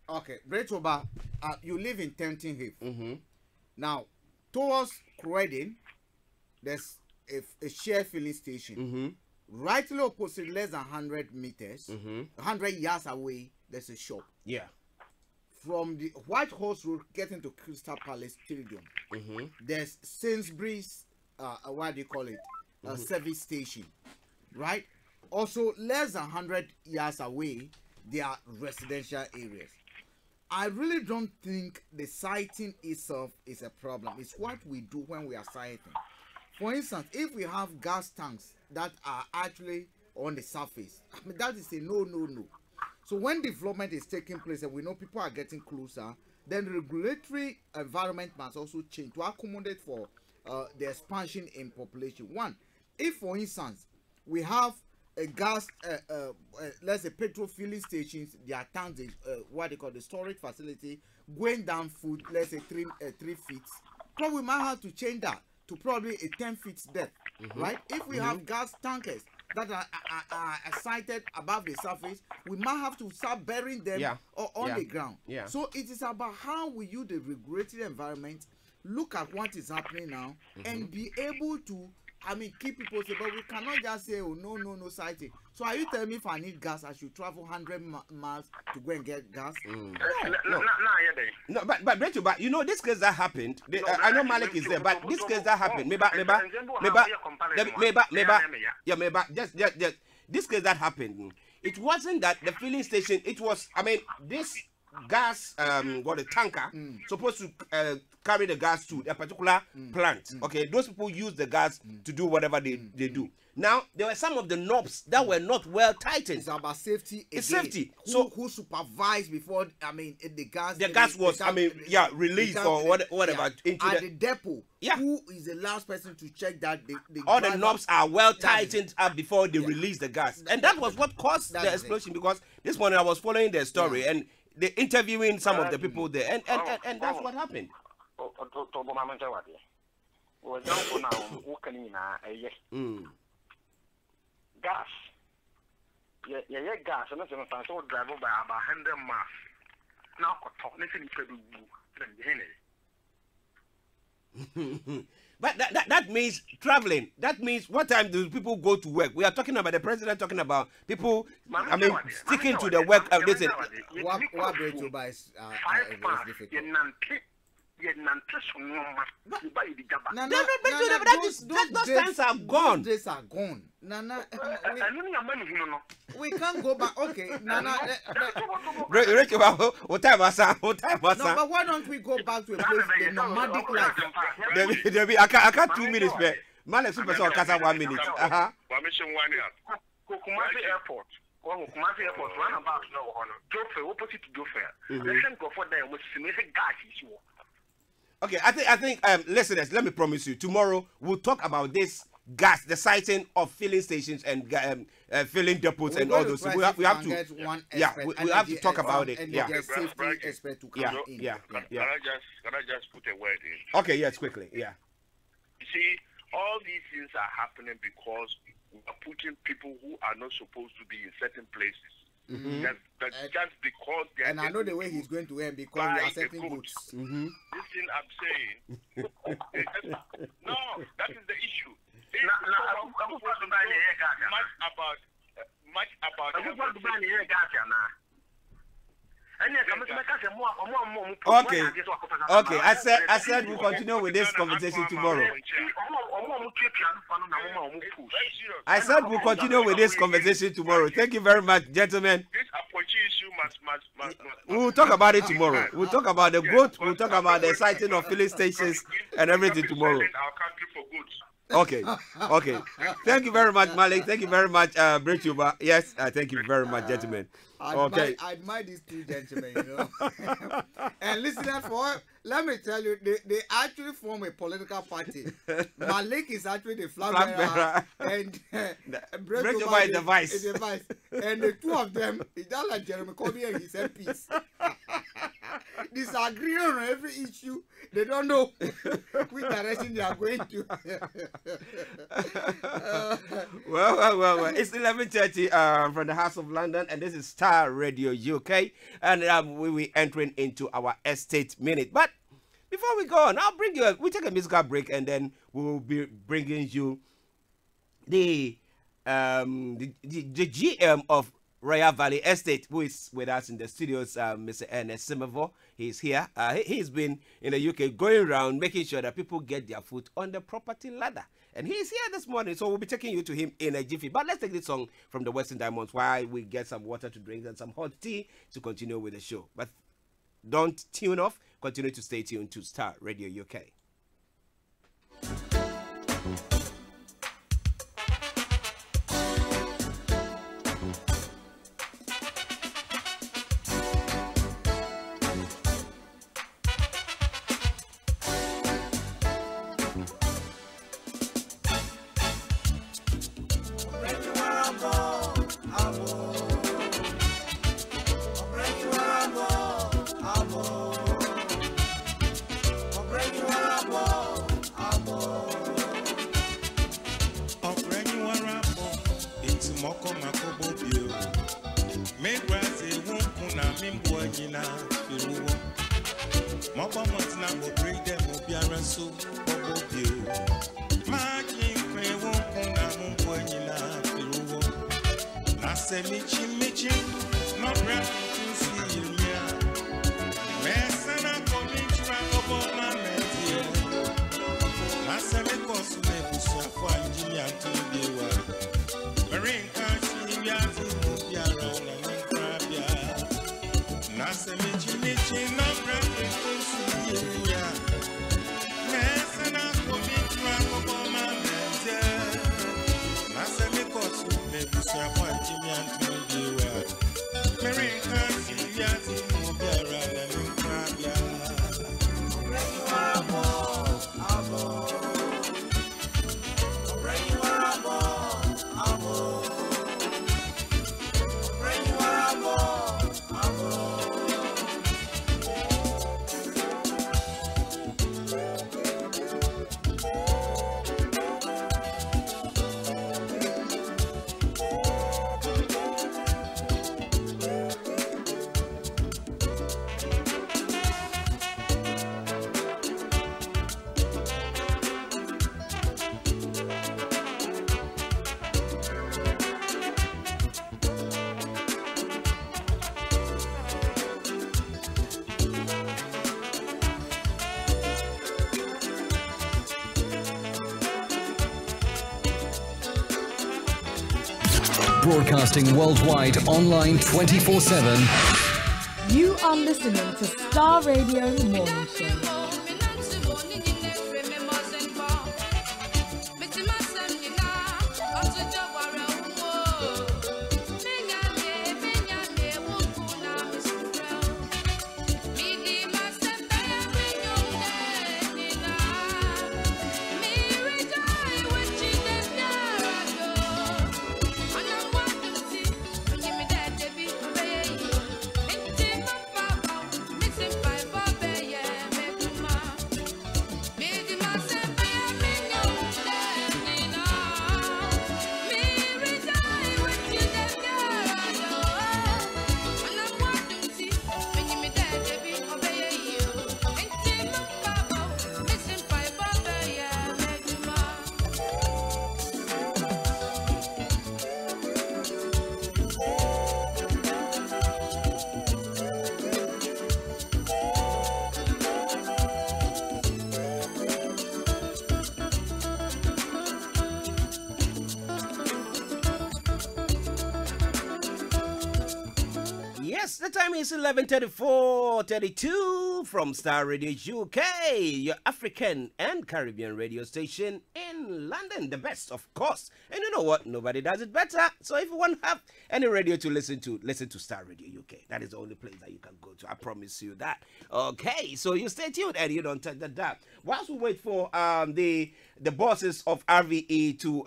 Okay, Bretroba, you live in Taunton Heath. Now, towards Croydon, there's a shared filling station. Rightly opposite, less than 100 meters, 100 yards away, there's a shop. Yeah. From the White Horse Road getting to Crystal Palace Stadium, there's Sainsbury's, what do you call it, service station, right? Also, less than 100 yards away, there are residential areas. I really don't think the siting itself is a problem. It's what we do when we are siting. For instance, if we have gas tanks that are actually on the surface, I mean, that is a no. So when development is taking place and we know people are getting closer, then the regulatory environment must also change to accommodate for the expansion in population. One, if for instance we have a gas, let's say petrol filling stations, their tanks, what they call the storage facility, going down food, let's say 3 feet, probably we might have to change that to probably a 10 feet depth, right? If we have gas tankers that are sited above the surface, we might have to start burying them on the ground. So it is about how we use the regulatory environment, look at what is happening now, and be able to, I mean, keep people safe. But we cannot just say, oh, no sighting. So are you telling me if I need gas, I should travel 100 miles to go and get gas? No, but Rachel, but you know, this case that happened, I know Malik is there, but this case that happened, maybe, just, this case that happened, it wasn't that the filling station, it was, I mean, this gas, what a tanker, supposed to carry the gas to a particular plant. Okay, those people use the gas to do whatever they do. Now, there were some of the knobs that were not well tightened. It's about safety. It's safety. Who supervised before, I mean, the gas? The gas was, released or whatever. Into at the depot. Who is the last person to check that all the knobs are well tightened up before they release the gas? And that was what caused the explosion, because this morning I was following their story and they interviewing some of the people there, and that's what happened. Gas. Yeah, gas. And that's the time. So drive by about 100 miles. Now, listen to But that means traveling. That means what time do people go to work? We are talking about the president talking about people. I mean, sticking to the work. Listen. What break you buy is difficult. Those times are gone. Those days are gone. Nana, we can't go back. Okay, Nana. What time was that? No, but why don't we go back to a place, the nomadic life? Debbie, I can't 2 minutes, man. Super so casa 1 minute. Kumasi Airport. Kumasi Airport, run about now on Dofer, opposite to Dofer. The same go for them with significant gas issue. Okay, I think listeners, let me promise you, tomorrow we'll talk about this gas, the sighting of filling stations and filling depots and all those. We have to, we have to talk about it. Yeah. Can I just put a word in? Okay, yes, quickly. Yeah. You see, all these things are happening because we are putting people who are not supposed to be in certain places. Just because they are. And I know the way he's going to end because we are setting goods. This thing I'm saying. No, that is the issue. Much about Okay. I said we'll continue with this conversation tomorrow. I said we'll continue with this conversation tomorrow. Thank you very much, gentlemen. We'll talk about it tomorrow. We'll talk about the goat. We'll talk about the sighting of filling stations and everything tomorrow. Okay. Thank you very much, Malik. Thank you very much, Bridgetuber. Yes, thank you very much, gentlemen. I admire these two gentlemen, you know. And listeners, let me tell you, they actually form a political party. Malik is actually the flag bearer, and Bridgetuber is the vice. And the two of them, it's just like Jeremy Corbyn and his MPs. Disagree on every issue. They don't know which direction they are going to. Well. It's 11:30 from the House of London, and this is Starr Radio UK, and we will entering into our estate minute. But before we go on, I'll bring you. We take a musical break, and then we will be bringing you the GM of Royal Valley Estate, who is with us in the studios, Mr. Ernest Simevo. He's here. He's been in the UK going around making sure that people get their foot on the property ladder. And he's here this morning, so we'll be taking you to him in a jiffy. But let's take this song from the Western Diamonds while we get some water to drink and some hot tea to continue with the show. But don't tune off. Continue to stay tuned to Starr Radio UK. Broadcasting worldwide online 24/7. You are listening to Star Radio Morning Show. Yes, the time is 11:34:32 from Star Radio UK, your African and Caribbean radio station in London, the best, of course. And you know what? Nobody does it better. So if you want to have any radio to listen to Star Radio UK. That is the only place that you can go to. I promise you that. Okay, so you stay tuned and you don't touch the dial. Whilst we wait for the bosses of RVE to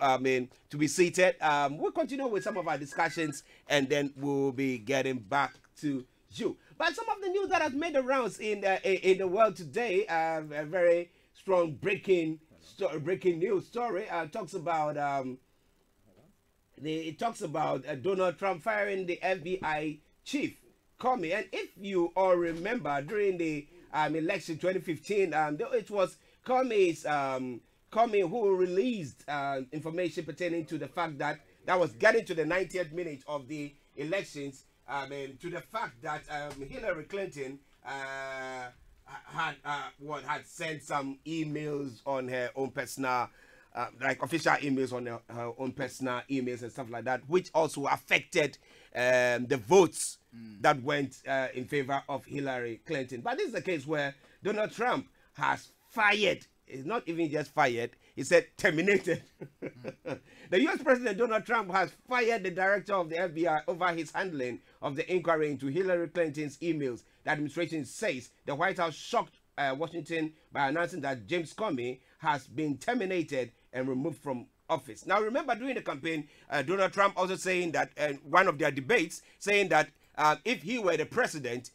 be seated, we'll continue with some of our discussions and then we'll be getting back to you. But some of the news that has made the rounds in the world today, a very strong breaking news story talks about Donald Trump firing the FBI chief Comey. And if you all remember, during the election 2015, it was Comey who released information pertaining to the fact that was getting to the 90th minute of the elections, to the fact that Hillary Clinton had sent some emails on her own personal, like official emails on her own personal emails and stuff like that, which also affected the votes that went in favor of Hillary Clinton. But this is the case where Donald Trump has fired. It's not even just fired. He said terminated. The U.S. President Donald Trump has fired the director of the FBI over his handling of the inquiry into Hillary Clinton's emails. The administration says the White House shocked Washington by announcing that James Comey has been terminated and removed from office. Now, remember, during the campaign, Donald Trump also saying that, one of their debates, saying that if he were the president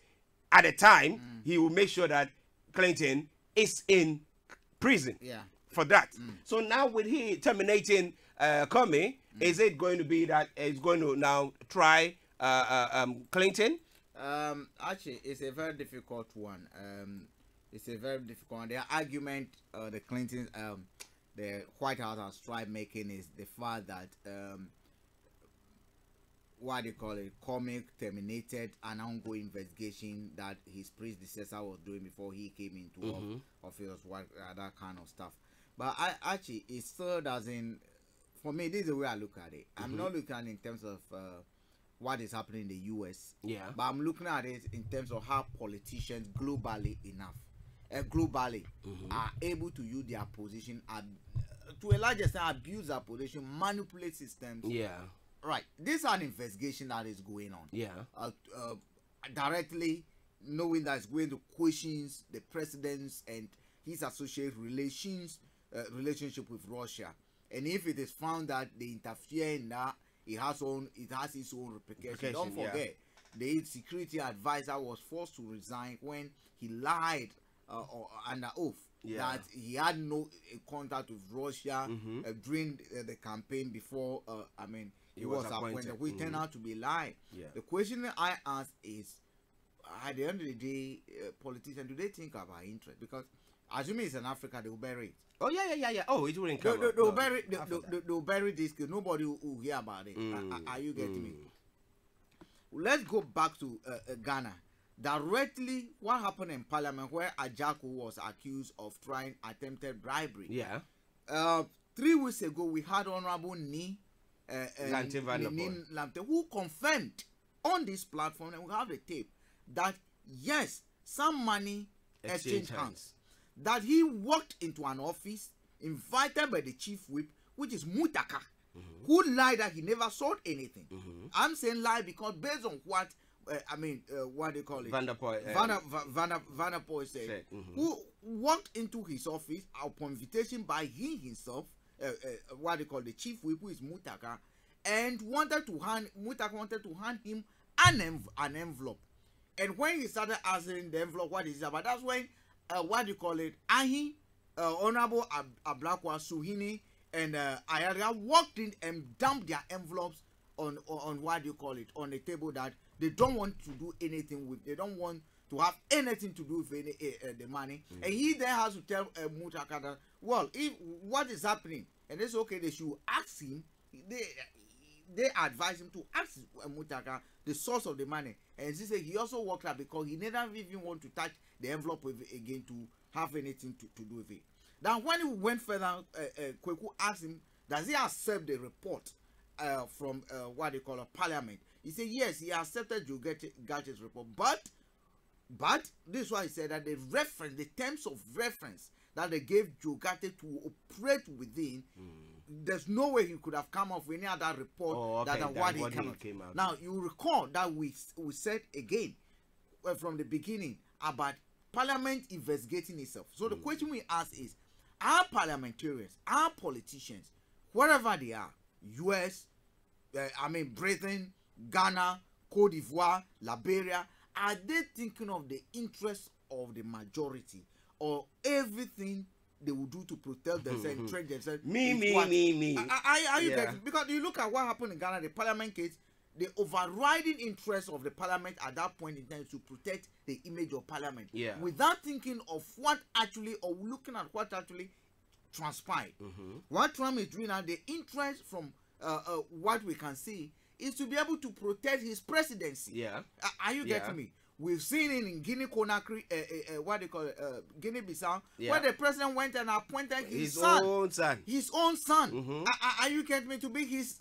at the time, he would make sure that Clinton is in prison for that. So now with he terminating Comey, is it going to be that he's going to now try Clinton? Actually, it's a very difficult one. It's a very difficult one. The argument the Clintons, the White House has tried making is the fact that what do you call it? Comey terminated an ongoing investigation that his predecessor was doing before he came into office, that kind of stuff. But it still doesn't. For me, this is the way I look at it. I'm not looking at it in terms of what is happening in the U.S. Yeah. But I'm looking at it in terms of how politicians globally are able to use their position to a large extent, abuse their position, manipulate systems. Yeah. Right. This is an investigation that is going on. Yeah. Directly knowing that it's going to question the president's and his associate relationship with Russia. And if it is found that they interfere in that, it has its own repercussions. Don't forget, the security advisor was forced to resign when he lied under oath that he had no contact with Russia during the campaign before. He was appointed, which turned out to be a lie. Yeah. The question I ask is, at the end of the day, politicians, do they think about interest? Because assuming it's in Africa, they will bury it. Oh yeah. Oh, it wouldn't come. They'll bury this. Nobody will hear about it. Are you getting me? Let's go back to Ghana. Directly, what happened in Parliament where Ajaku was accused of trying attempted bribery? Yeah. 3 weeks ago, we had Honorable Ni Lamte, who confirmed on this platform, and we have the tape, that yes, some money exchanged hands. That he walked into an office invited by the chief whip, which is Mutaka, who lied that he never sold anything. I'm saying lie because based on what what they call it, Vanderpoel said, who walked into his office upon invitation by he himself, what they call the chief whip, who is Mutaka, and Mutaka wanted to hand him an envelope. And when he started asking the envelope what is it about, that's when what do you call it, Ahi, Honorable Ablakwa Suhini, and Ayaria walked in and dumped their envelopes on what do you call it, on the table, that they don't want to do anything with. They don't want to have anything to do with the money. And he then has to tell Mutaka that, well, if what is happening, and it's okay, they should ask him. They advise him to ask Mutaka the source of the money. And he said he also worked out because he never even want to touch the envelope again to have anything to do with it. Then when he went further, Kweku asked him, does he accept the report from what they call a parliament? He said yes, he accepted Joe Gatche's report, but this is why he said that the terms of reference that they gave Joe Gatche to operate within, there's no way he could have come up with any other report than what he came out. Now you recall that we said again from the beginning about Parliament investigating itself. So the question we ask is, our parliamentarians, our politicians, wherever they are, US, Britain, Ghana, Cote d'Ivoire, Liberia, are they thinking of the interests of the majority, or everything they will do to protect themselves and train themselves? Me. Are you getting? Because you look at what happened in Ghana, the parliament case, the overriding interest of the parliament at that point in time is to protect the image of parliament. Without thinking of what actually, or looking at what actually transpired. What Trump is doing now, the interest from what we can see is to be able to protect his presidency. Are you getting me? We've seen it in Guinea Conakry, what they call it, Guinea-Bissau, where the president went and appointed his own son. His own son. Are you getting me? To be his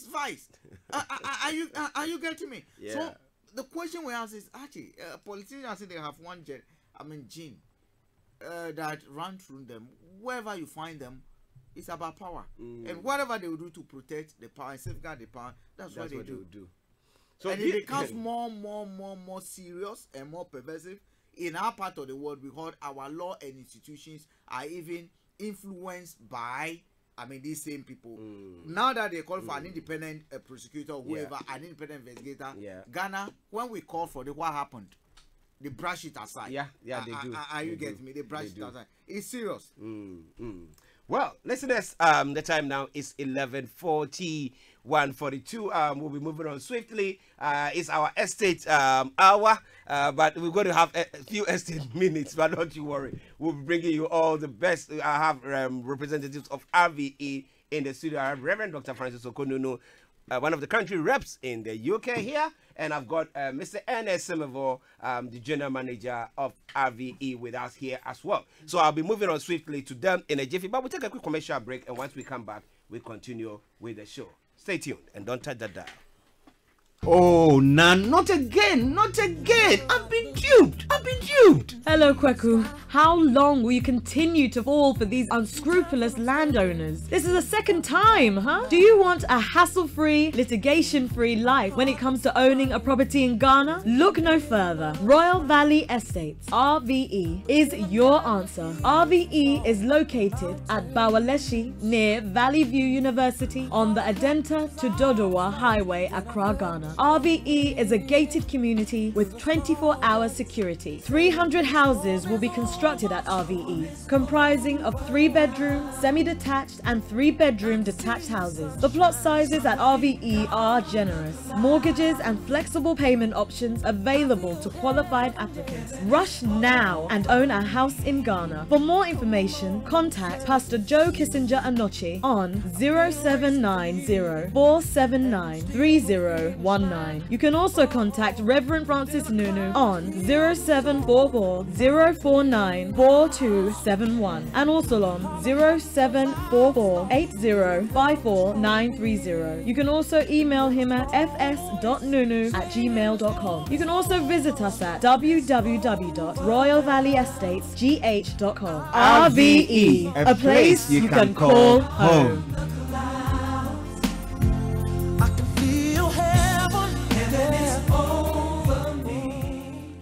vice. Are you getting me? So the question we ask is, actually, politicians say they have one gene that run through them. Wherever you find them, it's about power. And whatever they will do to protect the power and safeguard the power, that's what they do. So and it becomes more serious and more pervasive. In our part of the world, we heard our law and institutions are even influenced by, these same people. Now that they call for an independent prosecutor or whoever, an independent investigator, Ghana, when we call for what happened, they brush it aside. They do. Are you getting me? They brush it aside. It's serious. Well, listeners, the time now is 11:41:42. We'll be moving on swiftly. It's our estate hour, but we're going to have a few estate minutes, but don't you worry. We'll be bringing you all the best. I have representatives of RVE in the studio. I have Reverend Dr. Francis Okonuno, one of the country reps in the UK here, and I've got Mr. Ernest Semevo, the general manager of RVE, with us here as well. So I'll be moving on swiftly to them in a jiffy, but we'll take a quick commercial break, and once we come back, we continue with the show. Stay tuned and don't touch that dial. Oh, not again, not again. I've been duped. Hello, Kweku. How long will you continue to fall for these unscrupulous landowners? This is the second time, huh? Do you want a hassle-free, litigation-free life when it comes to owning a property in Ghana? Look no further. Royal Valley Estates, RVE, is your answer. RVE is located at Bawaleshi near Valley View University on the Adenta to Dodowa Highway, Accra, Ghana. RVE is a gated community with 24-hour security. 300 houses will be constructed at RVE, comprising of 3-bedroom, semi-detached and 3-bedroom detached houses. The plot sizes at RVE are generous. Mortgages and flexible payment options available to qualified applicants. Rush now and own a house in Ghana. For more information, contact Pastor Joe Kissinger Anochi on 0790 479 3019. You can also contact Reverend Francis Nunu on 07 0744 049 4271 and also on 0744 8054930. You can also email him at fs.nunu@gmail.com. You can also visit us at www.royalvalleyestates.gh.com. RVE, a place you can call home.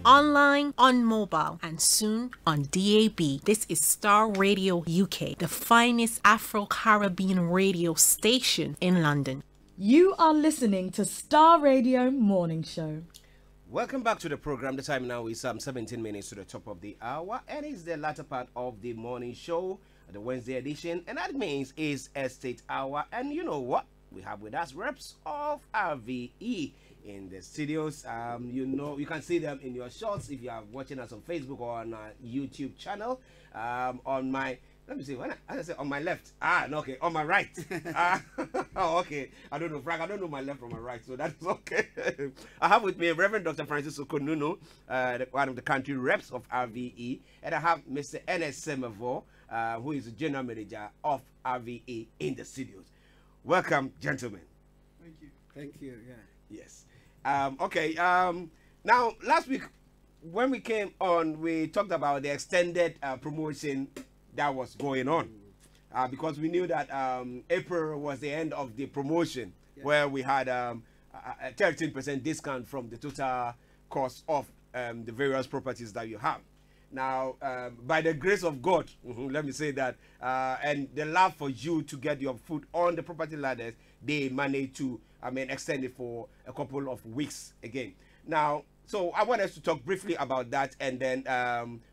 Online, on mobile, and soon on DAB. This is Starr Radio UK, the finest Afro-Caribbean radio station in London. You are listening to Starr Radio Morning Show. Welcome back to the program. The time now is 17 minutes to the top of the hour, and it's the latter part of the morning show, the Wednesday edition, and that means is Estate Hour. And you know what? We have with us reps of RVE in the studios. You know, you can see them in your shots if you are watching us on Facebook or on our YouTube channel. On my, let me see, when I say on my left, no, okay, on my right. Oh, okay, I don't know, Frank, I don't know my left from my right, so that's okay. I have with me Reverend Dr. Francis Okonunu, one of the country reps of RVE, and I have Mr. Ernest Semevo, who is the general manager of RVE in the studios. Welcome, gentlemen. Thank you. Thank you, yeah. Yes. Okay. Now, last week when we came on, we talked about the extended promotion that was going on, because we knew that April was the end of the promotion, where we had a 13% discount from the total cost of the various properties that you have. Now, by the grace of God, let me say that, and the love for you to get your foot on the property ladders, they managed to, extend it for a couple of weeks again. Now, so I want us to talk briefly about that, and then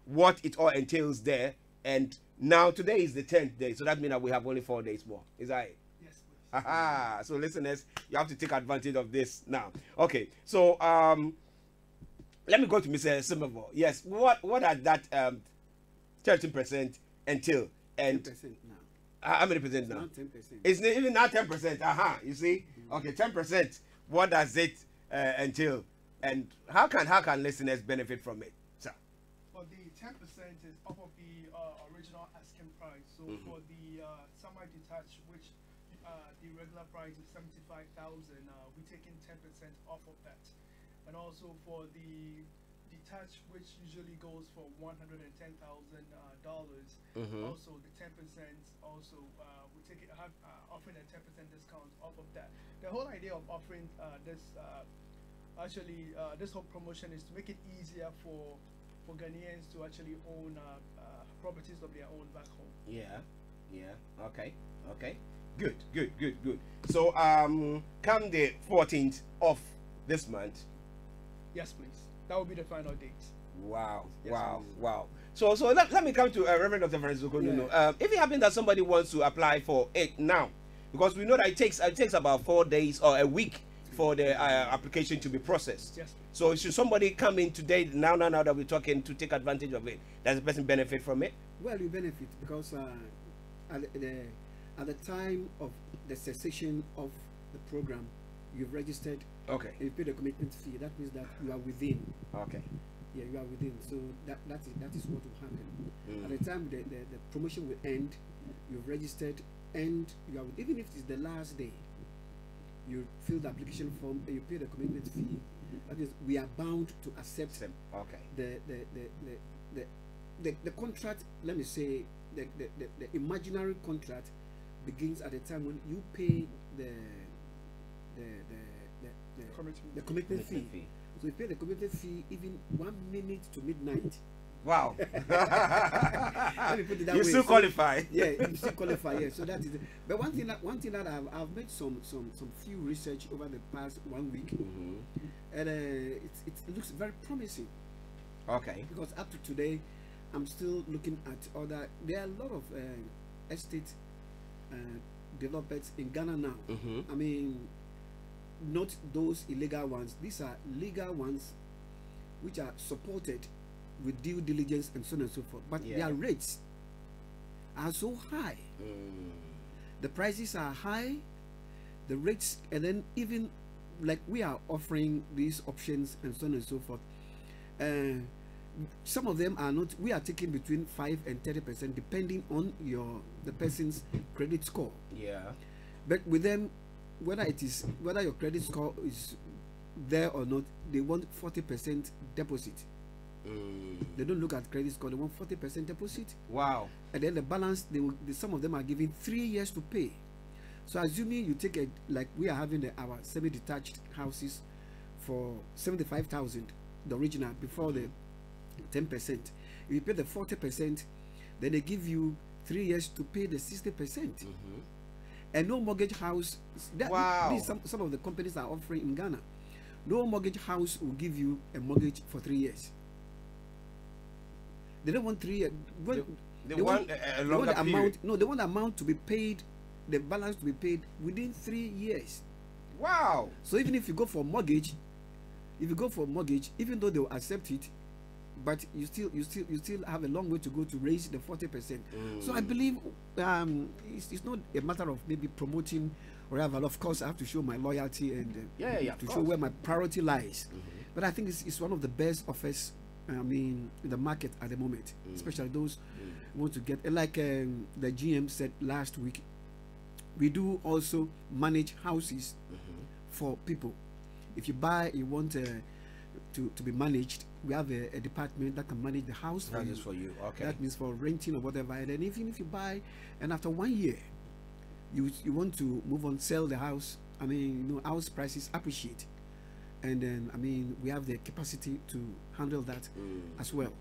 what it all entails there. And now today is the 10th day, so that means that we have only 4 days more. Is that it? Yes, please. Aha. So listeners, you have to take advantage of this now. Okay. So let me go to Mr. Semevo. Yes. What does that 13% entail? And 10% now. How many percent now? Not 10%. It's not even not 10%. Aha. You see? Okay, 10%. What does it entail? And how can listeners benefit from it? So. For the 10% is off of the original asking price. So for the semi-detached, which the regular price is 75,000, we're taking 10% off of that. And also for the detached, which usually goes for $110,000, also the 10% also we take it offering a 10% discount off of that. The whole idea of offering this this whole promotion is to make it easier for Ghanaians to actually own properties of their own back home. Yeah. Okay. Good. So come the 14th of this month. Yes, please. That will be the final date. Wow. Yes, Wow. So let me come to Reverend Dr. Francis Okonunu. If it happens that somebody wants to apply for it now, because we know that it takes about 4 days or a week for the application to be processed. Yes. So should somebody come in today, now that we're talking, to take advantage of it, does the person benefit from it? Well, you benefit because at the time of the cessation of the program, you've registered. Okay. And you pay the commitment fee. That means that you are within. Okay. Yeah, you are within. So that is what will happen. At the time the promotion will end, you've registered, and you are, even if it's the last day, you fill the application form and you pay the commitment fee. That is, we are bound to accept the contract. Let me say the imaginary contract begins at the time when you pay the commitment fee. So you pay the commitment fee even 1 minute to midnight. Wow. Let me put it that you way. Still qualify. Yeah, you still qualify. Yeah, so that is it. But one thing that I've made some few research over the past 1 week, and it looks very promising. Okay. Because up to today, I'm still looking at other. There are a lot of estate developers in Ghana now. I mean, not those illegal ones. These are legal ones, which are supported with due diligence and so on and so forth. But their rates are so high. The prices are high, the rates, and then even like we are offering these options and so on and so forth. some of them are not. We are taking between 5 and 30% depending on the person's credit score. Yeah. But with them, whether your credit score is there or not, they want 40% deposit. They don't look at credit score. They want 40% deposit. Wow. And then the balance, some of them are giving 3 years to pay. So assuming you take like we are having our semi-detached houses for 75,000, the original, before the 10%. If you pay the 40%, then they give you 3 years to pay the 60%. And no mortgage house. Wow. Some of the companies are offering in Ghana. No mortgage house will give you a mortgage for 3 years. They don't want 3 years. They want a longer period. No, they want the amount to be paid, the balance to be paid within 3 years. Wow. So even if you go for mortgage, even though they will accept it, but you still have a long way to go to raise the 40%. So I believe it's not a matter of maybe promoting or whatever. Of course, I have to show my loyalty and to show where my priority lies. But I think it's one of the best offers. In the market at the moment, especially those who want to get, like the GM said last week, we do also manage houses for people. If you want to be managed, we have a department that can manage the house for you. Okay. That means for renting or whatever. And then even if you buy, and after 1 year, you want to move on, sell the house. House prices appreciate. And then, we have the capacity to handle that as well.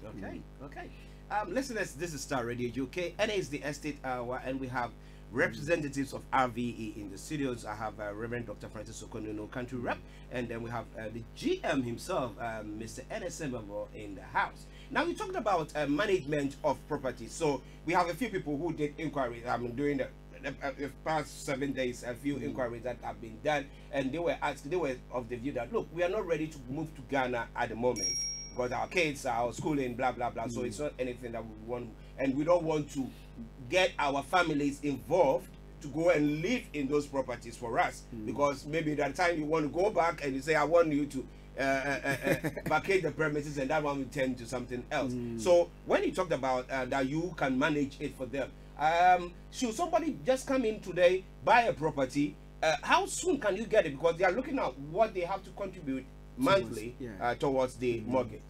Okay, okay. Listeners, this is Star Radio UK, and it's the Estate Hour, and we have representatives of RVE in the studios. I have Reverend Dr. Francis Okonono, country rep, and then we have the GM himself, Mr. Enesembabo, in the house. Now, we talked about management of property. So we have a few people who did inquiries during the past 7 days, a few inquiries that have been done, and they were of the view that, look, we are not ready to move to Ghana at the moment because our kids are schooling, blah blah blah. So it's not anything that we want, and we don't want to get our families involved to go and live in those properties for us, because maybe that time you want to go back and you say, I want you to vacate the premises, and that one will turn to something else. So when you talked about that you can manage it for them, should somebody just come in today, buy a property, how soon can you get it? Because they are looking at what they have to contribute monthly towards the mortgage.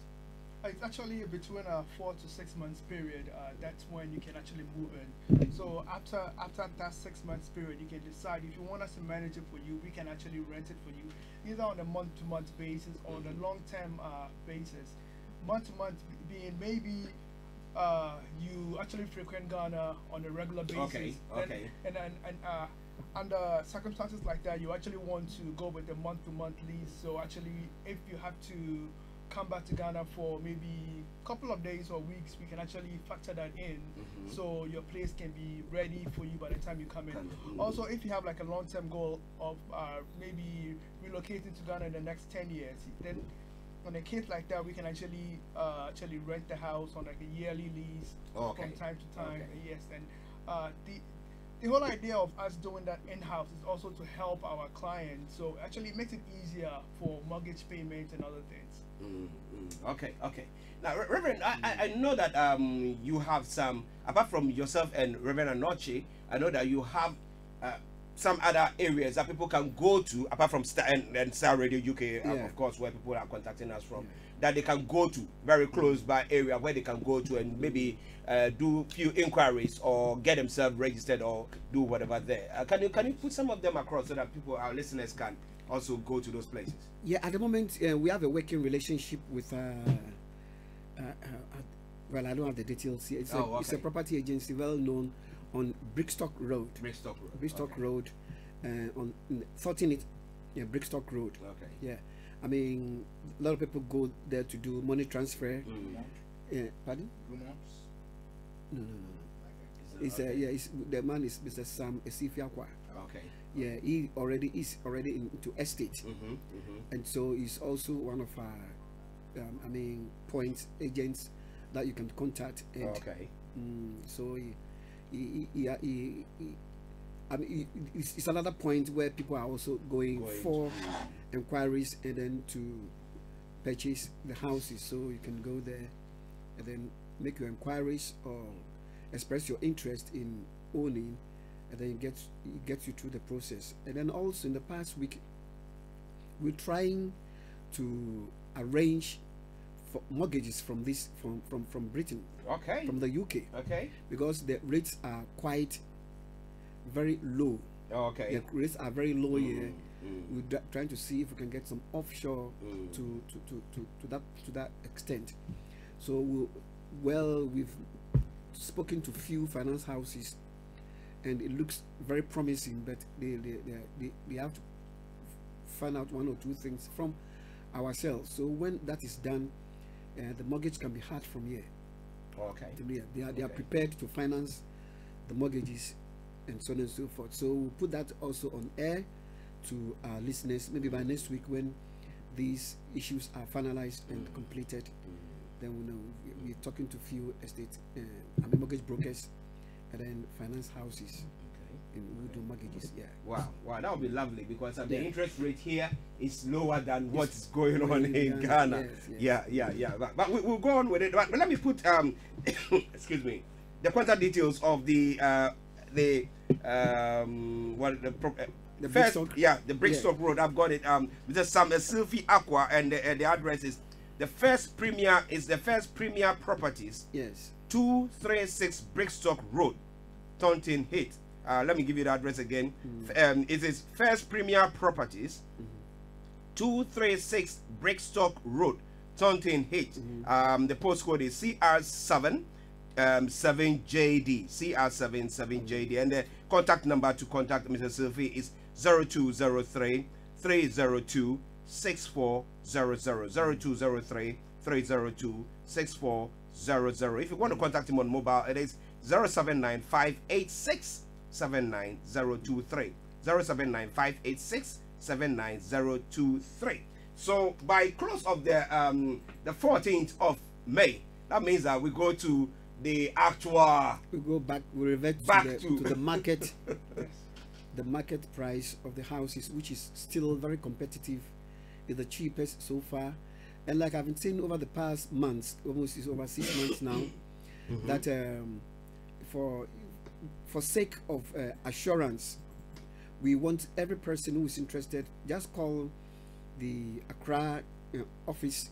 It's actually between a 4 to 6 months period. That's when you can actually move in. So after that 6 months period, you can decide if you want us to manage it for you. We can actually rent it for you, either on a month-to-month basis or on a long-term basis. Month-to-month being maybe you actually frequent Ghana on a regular basis. Okay. And under circumstances like that, you actually want to go with the month-to-month lease. So actually, if you have to come back to Ghana for maybe a couple of days or weeks, we can actually factor that in, so your place can be ready for you by the time you come in. Also, if you have like a long-term goal of maybe relocating to Ghana in the next 10 years, then on a case like that, we can actually rent the house on like a yearly lease from time to time. Yes, and the whole idea of us doing that in-house is also to help our clients. So actually it makes it easier for mortgage payments and other things. Okay. Now, Reverend, I know that you have some, apart from yourself and Reverend Anoche, I know that you have some other areas that people can go to, apart from Star and Star Radio UK, of course, where people are contacting us from, that they can go to, very close by area where they can go to and maybe do few inquiries or get themselves registered or do whatever there. Can you put some of them across so that people, our listeners, can also go to those places? Yeah, at the moment we have a working relationship with well, I don't have the details here. It's a property agency well known on Brickstock Road. Brickstock Road, on 13th, Brickstock Road. Okay. Yeah, I mean, a lot of people go there to do money transfer. Pardon? No. It's the man is Mr. Sam Esifiakwa. Okay. Yeah, he is already into estate, and so he's also one of our, point agents that you can contact. And, so it's another point where people are also going for inquiries and then purchase the houses. So you can go there and then make your inquiries or express your interest in owning, and then it gets you through the process. And then also in the past week, we're trying to arrange for mortgages from Britain, okay, from the UK, okay, because the rates are quite very low. Okay, the rates are very low here. We're trying to see if we can get some offshore to that extent. So we've spoken to few finance houses, and it looks very promising, but they have to find out one or two things from ourselves. So when that is done, the mortgage can be hard from here. Okay. They are prepared to finance the mortgages and so on and so forth. So we'll put that also on air to our listeners. Maybe by next week, when these issues are finalized and completed, then we'll know. We're talking to few estate mortgage brokers and then finance houses. And we'll do mortgages. Yeah. Wow, that would be lovely, because the interest rate here is lower than what's going on in Ghana. Yes. Yeah. But we'll go on with it. But let me put excuse me, the contact details of the Brickstock Road. I've got it. There's some Sylvie Aqua, and the address is the First Premier Properties. Yes. 236 Brickstock Road, Taunton Heath. Let me give you the address again. It is First Premier Properties, 236 Brickstock Road, Taunton Heath. The postcode is CR7 7JD. CR7 7JD. And the contact number to contact Mr. Sylvie is 0203 302 6400. 0203 302 6400. If you want to contact him on mobile, it is 079 586 79023. 079 586 79023. So by close of the 14th of May, that means that we go to the actual, we revert to the market the market price of the houses, which is still very competitive. It's the cheapest so far. And like I've been saying over the past months, almost is over 6 months now, that for sake of assurance, we want every person who is interested, just call the Accra office.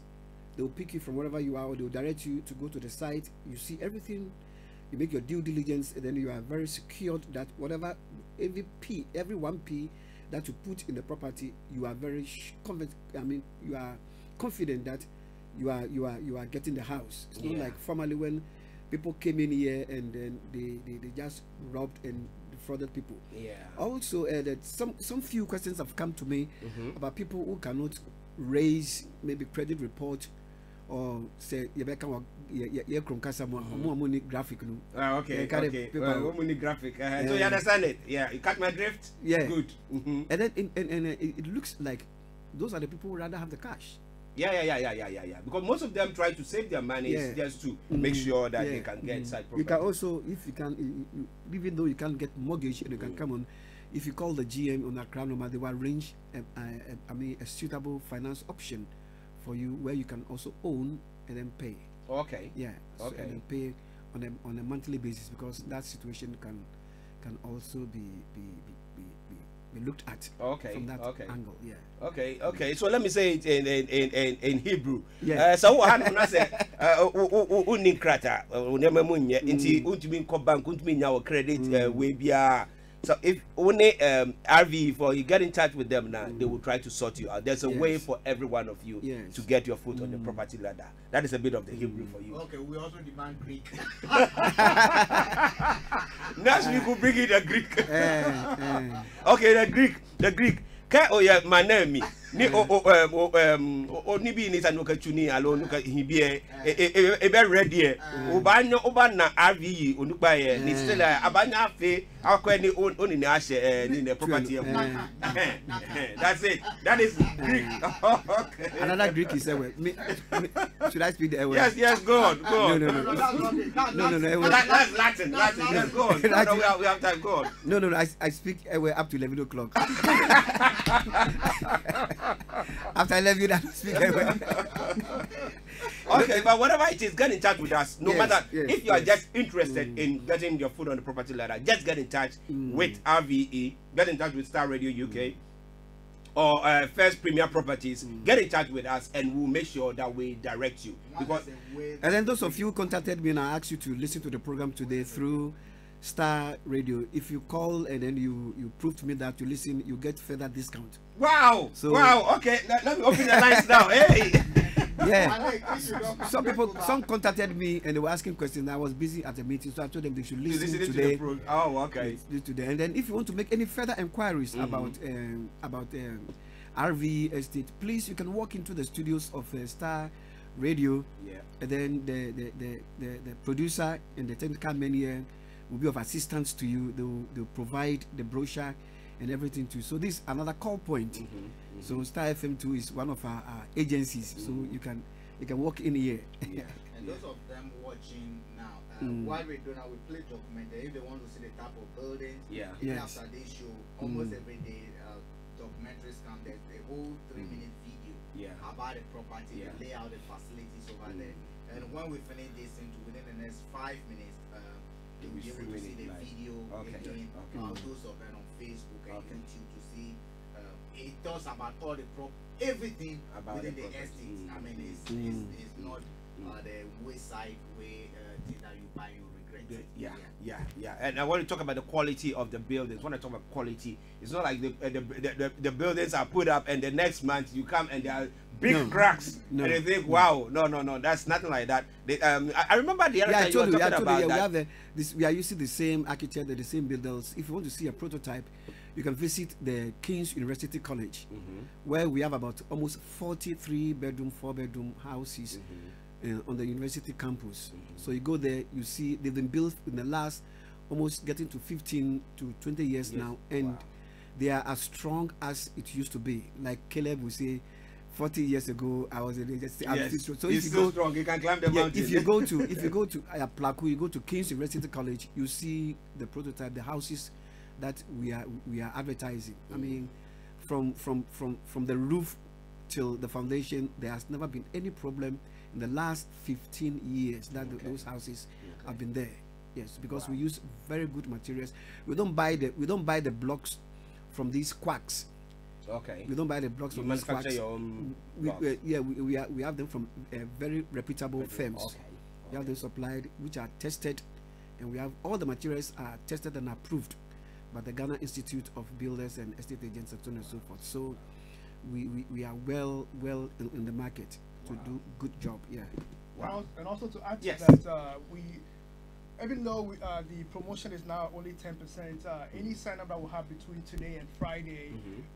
They'll pick you from wherever you are, or they'll direct you to go to the site. You see everything, you make your due diligence, and then you are very secured that whatever, every 1p that you put in the property, you are very confident. I mean, you are confident that you are getting the house. It's not like formerly when people came in here and then they just robbed and defrauded people. Also, that some few questions have come to me about people who cannot raise maybe credit report, or say graphic okay graphic. So you understand it? Yeah, you cut my drift. Yeah, good. And then it looks like those are the people who rather have the cash. Yeah. Because most of them try to save their money just to make sure that they can get side property. You can also, if you can, even though you can't get mortgage, and you can come on, if you call the GM on Accra number, they will arrange a suitable finance option for you, where you can also own and then pay. Okay. Yeah. So, and then pay on a monthly basis, because that situation can also be looked at from that angle. Yeah. Okay. So let me say it in Hebrew. Yeah. So what I say, unikrata, unemamunye, inti untimi ko bank untimi nyawo credit we bia. So if only RV, for you get in touch with them now, they will try to sort you out. There's a way for every one of you to get your foot on the property ladder. That is a bit of the Hebrew for you. Okay, we also demand Greek. Next week we'll bring in the Greek. Okay, the Greek. Oh yeah, my name ni ni bi ni sanuka chuni alo nuka hibie e be ready oba na RV onupa ye ni still abanya afi akwa ni oni na ahye ni the property. That's it. That is Greek. Okay. Another Greek is should I speak the word? Yes, go on. No. That's Latin. Yes, go on. No, we have time. Go on. No. I speak up to 11 o'clock. After I left you, that speak well. Okay, but whatever it is, get in touch with us. No Yes, matter yes, if you are yes. just interested in getting your food on the property ladder, just get in touch with RVE, get in touch with Star Radio UK or First Premier Properties. Get in touch with us and we'll make sure that we direct you. Because And then those of you who contacted me and I asked you to listen to the program today through Star Radio. If you call and then you prove to me that you listen, you get further discount. Wow! So, wow! Okay, let me open the lines now. Hey! Yeah. Some contacted me and they were asking questions. I was busy at a meeting, so I told them they should listen to today. Oh, okay. Today. And then if you want to make any further inquiries about RV Estate, please you can walk into the studios of Star Radio. Yeah. And then the producer and the technical men here will be of assistance to you. They'll provide the brochure and everything too. So this is another call point. So Star FM2 is one of our agencies. So you can walk in here. Yeah. And those of them watching now, while we do now, we play documentary. If they want to see the type of buildings, even after this show, almost every day documentaries come. There's a whole 3-minute video about the property, the layout, the facilities over there. And when we finish this within the next 5 minutes, you'll be able to see the video again. Those of them on Facebook and YouTube to see. It talks about all the everything about within the estate. I mean, it's not the wayside way thing that you buy you regret it. Yeah. And I want to talk about the quality of the buildings. When I talk about quality, it's not like the buildings are put up and the next month you come and there are big cracks and they think, wow, no, that's nothing like that. I remember the other time you were talking about that. We are using the same architect, the same builders. If you want to see a prototype, you can visit the King's University College, where we have about almost 43 bedroom, 4-bedroom houses on the university campus. So you go there, you see they've been built in the last almost getting to 15 to 20 years now, and they are as strong as it used to be. Like Caleb would say, 40 years ago, I was so if you go strong, you can climb the mountain. If you go to Plaku, you go to King's University College, you see the prototype, the houses that we are advertising. I mean, from the roof till the foundation, there has never been any problem in the last 15 years that those houses have been there. Yes, because we use very good materials. We don't buy the blocks from these quacks. Okay. We don't buy the blocks from these quacks. Your own we have them from very reputable firms. Okay. We have them supplied, which are tested, and we have all the materials are tested and approved by the Ghana Institute of Builders and Estate Agents, and so on and so forth. So we are well in the market to do good job. Yeah. Wow. And also to add to that, even though the promotion is now only 10%, any sign up that we have between today and Friday,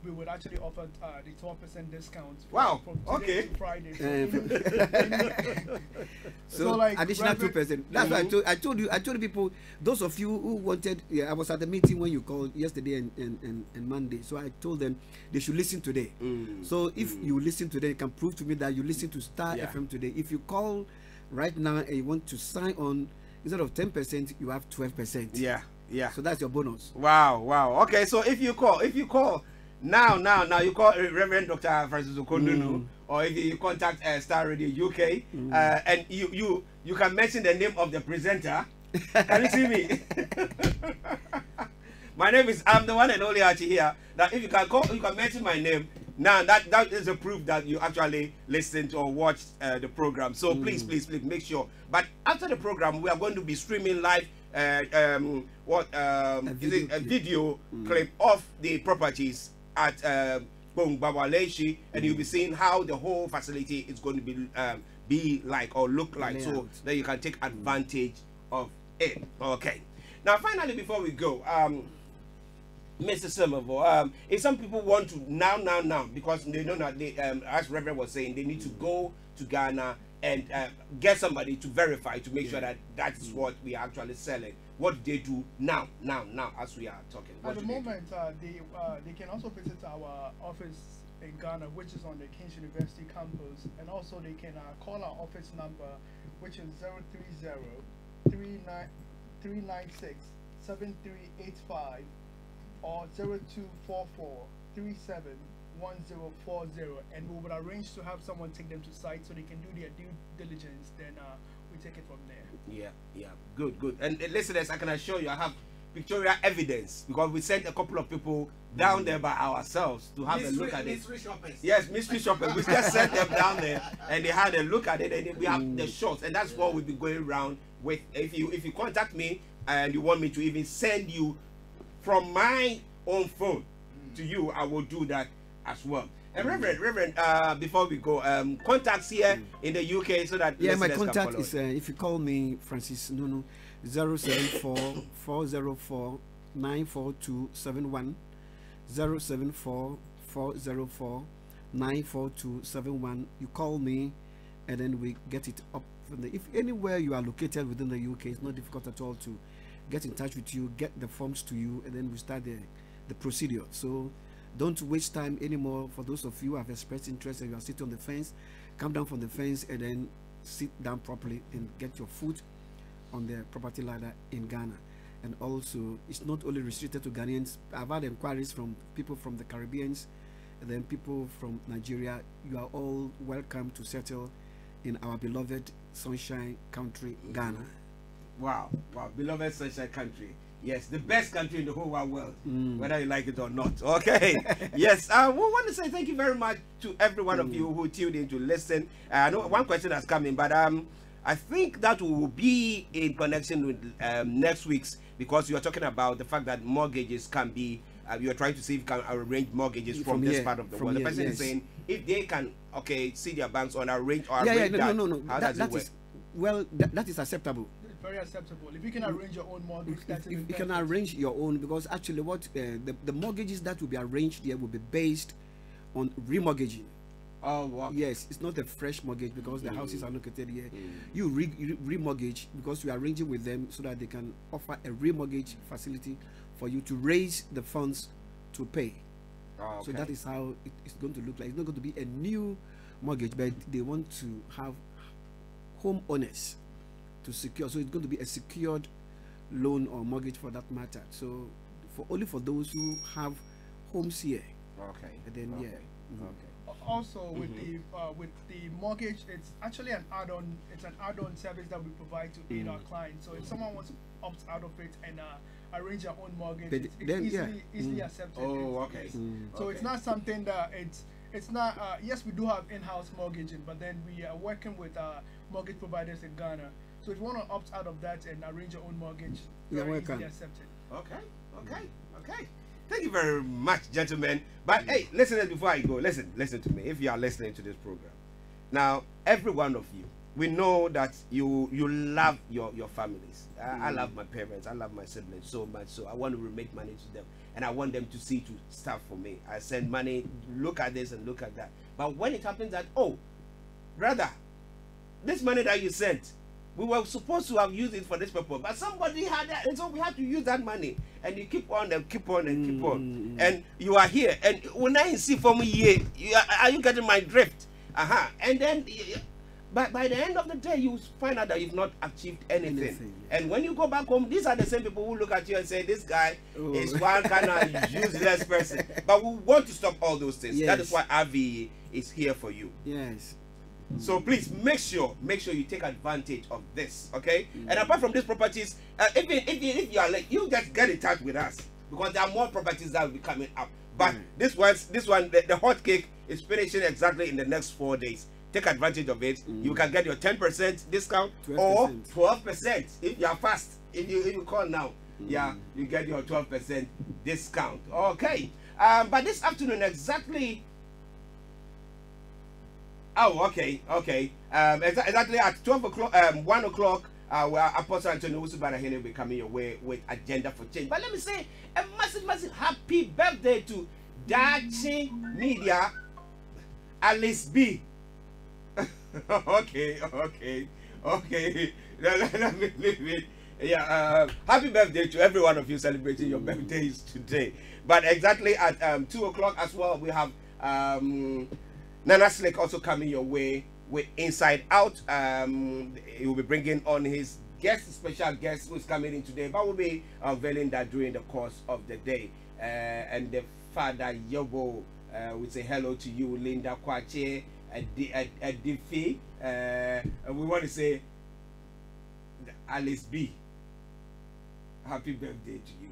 we would actually offer the 12% discount. From today to Friday. So like additional 2%. That's why I told people, those of you who wanted. I was at the meeting when you called yesterday and Monday. So I told them they should listen today. So if you listen today, you can prove to me that you listen to Star FM today. If you call right now and you want to sign on, instead of 10%, you have 12%. Yeah. So that's your bonus. Wow. Okay, so if you call now, you call Reverend Dr. Francis Okondunu, or if you contact Star Radio UK, and you can mention the name of the presenter. Can you see me? My name is, I'm the one and only Archie here. That if you can call, you can mention my name. Now that is a proof that you actually listened or watched the program. So please make sure. But after the program, we are going to be streaming live a video clip of the properties at Bongbawa, and you'll be seeing how the whole facility is going to be like or look like, so that you can take advantage of it. Okay. Now, finally, before we go, Mr. Silverbo, if some people want to now, because they know that they, as Reverend was saying, they need to go to Ghana and get somebody to verify to make sure that that's what we are actually selling. What do they do now as we are talking? At the moment, they can also visit our office in Ghana, which is on the King's University campus, and also they can call our office number, which is 030-396-7385 or 0244-37 1040, and we would arrange to have someone take them to site so they can do their due diligence. Then we take it from there. Yeah. Good. And listeners, I can assure you, I have pictorial evidence because we sent a couple of people down there by ourselves to have a look at it. Mystery shoppers. Yes, mystery shoppers. We just sent them down there and they had a look at it, and we have the shots, and that's what we'll be going around with. If you contact me and you want me to even send you from my own phone to you, I will do that as well. And Reverend, before we go, contacts here in the UK so that my contact is if you call me Francis Nunu, 074 404 94271, 074 404 94271. You call me and then we get it up from the, if anywhere you are located within the UK, it's not difficult at all to get in touch with you, get the forms to you, and then we start the procedure. So don't waste time anymore. For those of you who have expressed interest and you are sitting on the fence, come down from the fence and then sit down properly and get your foot on the property ladder in Ghana. And also, it's not only restricted to Ghanaians. I've had inquiries from people from the Caribbeans and then people from Nigeria. You are all welcome to settle in our beloved sunshine country, Ghana. Wow, beloved sunshine country. Yes, the best country in the whole wide world, whether you like it or not. Okay. Yes, we want to say thank you very much to every one of you who tuned in to listen. I know one question has come in, but I think that will be in connection with next week's, because you are talking about the fact that mortgages can be, you are trying to see if you can arrange mortgages from this part of the world. The person is saying if they can, see their banks on arrange or arrange that. No. How does it work? Well, that is acceptable. Very acceptable. If you can arrange your own mortgage, that's if you can arrange your own, because actually what the mortgages that will be arranged here will be based on remortgaging. Oh, wow. Yes, it's not a fresh mortgage because the houses are located here. You remortgage because you are arranging with them so that they can offer a remortgage facility for you to raise the funds to pay. Oh, okay. So that is how it's going to look like. It's not going to be a new mortgage, but they want to have homeowners to secure. So it's going to be a secured loan or mortgage for that matter. So only for those who have homes here. Okay. And then Okay. Also with the mortgage, it's actually an add-on. It's an add-on service that we provide to aid our clients. So if someone wants to opt out of it and arrange their own mortgage, it's easily accepted. Oh, okay. So it's not something that it's not. Yes, we do have in-house mortgaging, but then we are working with mortgage providers in Ghana. So if you want to opt out of that and arrange your own mortgage, very easily accepted. Okay. Thank you very much, gentlemen. But hey, listeners, before I go, listen to me. If you are listening to this program, now every one of you, we know that you love your families. I love my parents. I love my siblings so much. So I want to remit money to them, and I want them to see to stuff for me. I send money. Look at this and look at that. But when it happens that, oh, brother, this money that you sent, we were supposed to have used it for this purpose, but somebody had that, and so we had to use that money. And you keep on and keep on and keep on, and you are here. And when I see for me, are you getting my drift? And then, by the end of the day, you find out that you've not achieved anything. And when you go back home, these are the same people who look at you and say, "This guy is one kind of useless person." But we want to stop all those things. That is why RVE is here for you. Yes. So please make sure you take advantage of this, okay? And apart from these properties, if you are like, you just get in touch with us, because there are more properties that will be coming up. But this one, the hot cake is finishing exactly in the next 4 days. Take advantage of it. You can get your 10% discount 12%. Or 12% if you are fast. If you call now, you get your 12% discount. Okay. But this afternoon exactly. Oh, okay. Exactly at 12 o'clock, 1 o'clock, Apostle Antonio Usubara will be coming your way with Agenda for Change. But let me say a massive happy birthday to Dachi Media, Alice B. Okay. Let me leave it. Yeah, happy birthday to every one of you celebrating your birthdays today. But exactly at 2 o'clock as well, we have Nana Slick also coming your way with Inside Out. He will be bringing on his special guest who's coming in today, but we'll be unveiling that during the course of the day. And the Father Yobo We say hello to you, Linda Kwache, Difi. And we want to say Alice B. Happy birthday to you.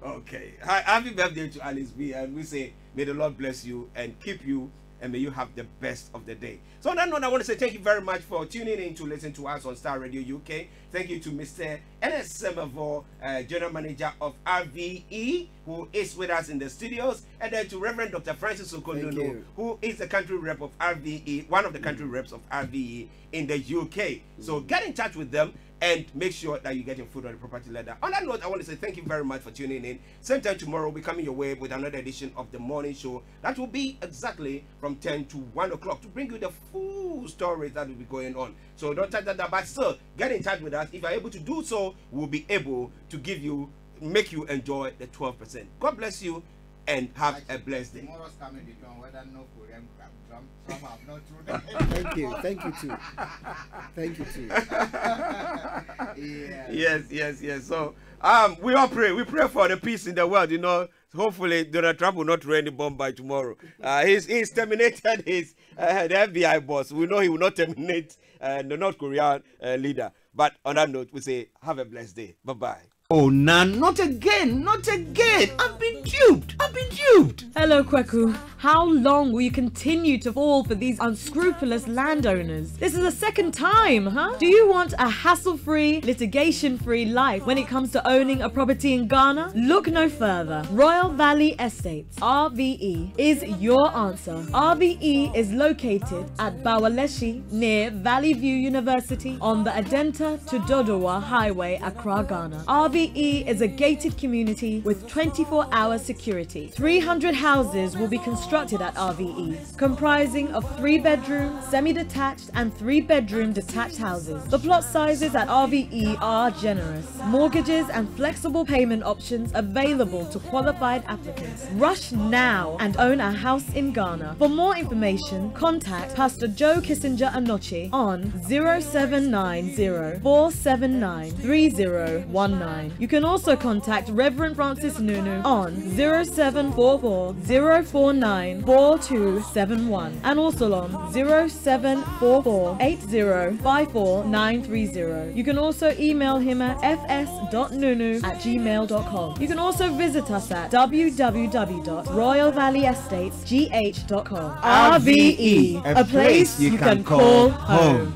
Okay. Happy birthday to Alice B. And we say, may the Lord bless you and keep you, and may you have the best of the day. So on that note, I want to say thank you very much for tuning in to listen to us on Star Radio UK. Thank you to Mr. N.S. Semavo, General Manager of RVE, who is with us in the studios, and then to Reverend Dr. Francis Okonono, who is the country rep of RVE, one of the country reps of RVE in the UK. So get in touch with them and make sure that you get your food on the property ladder. On that note, I want to say thank you very much for tuning in. Same time tomorrow, we'll be coming your way with another edition of the morning show. That will be exactly from 10 to 1 o'clock to bring you the full stories that will be going on. So don't touch that, but still get in touch with us. If you're able to do so, we'll be able to give you, make you enjoy the 12%. God bless you and have a blessed day. Tomorrow's coming, whether no Korean Thank you too. Thank you too. Yeah. Yes. So we all pray. We pray for the peace in the world. You know, hopefully Donald Trump will not throw any bomb by tomorrow. He's terminated his the FBI boss. We know he will not terminate the North Korean leader. But on that note, we say have a blessed day. Bye bye. Oh, not again. I've been duped. Hello, Kweku. How long will you continue to fall for these unscrupulous landowners? This is the second time, huh? Do you want a hassle-free, litigation-free life when it comes to owning a property in Ghana? Look no further. Royal Valley Estates, RVE, is your answer. RVE is located at Bawaleshi near Valley View University on the Adenta to Dodowa Highway, Accra, Ghana. RVE is a gated community with 24-hour security. 300 houses will be constructed at RVE, comprising of 3-bedroom, semi-detached and 3-bedroom detached houses. The plot sizes at RVE are generous. Mortgages and flexible payment options available to qualified applicants. Rush now and own a house in Ghana. For more information, contact Pastor Joe Kissinger Anoche on 0790 479 3019. You can also contact Reverend Francis Nunu on 0744 049 4271 and also on 0744 8054930. You can also email him at fs.nunu@gmail.com. You can also visit us at www.royalvalleyestates.gh.com. RVE, a place you can call home.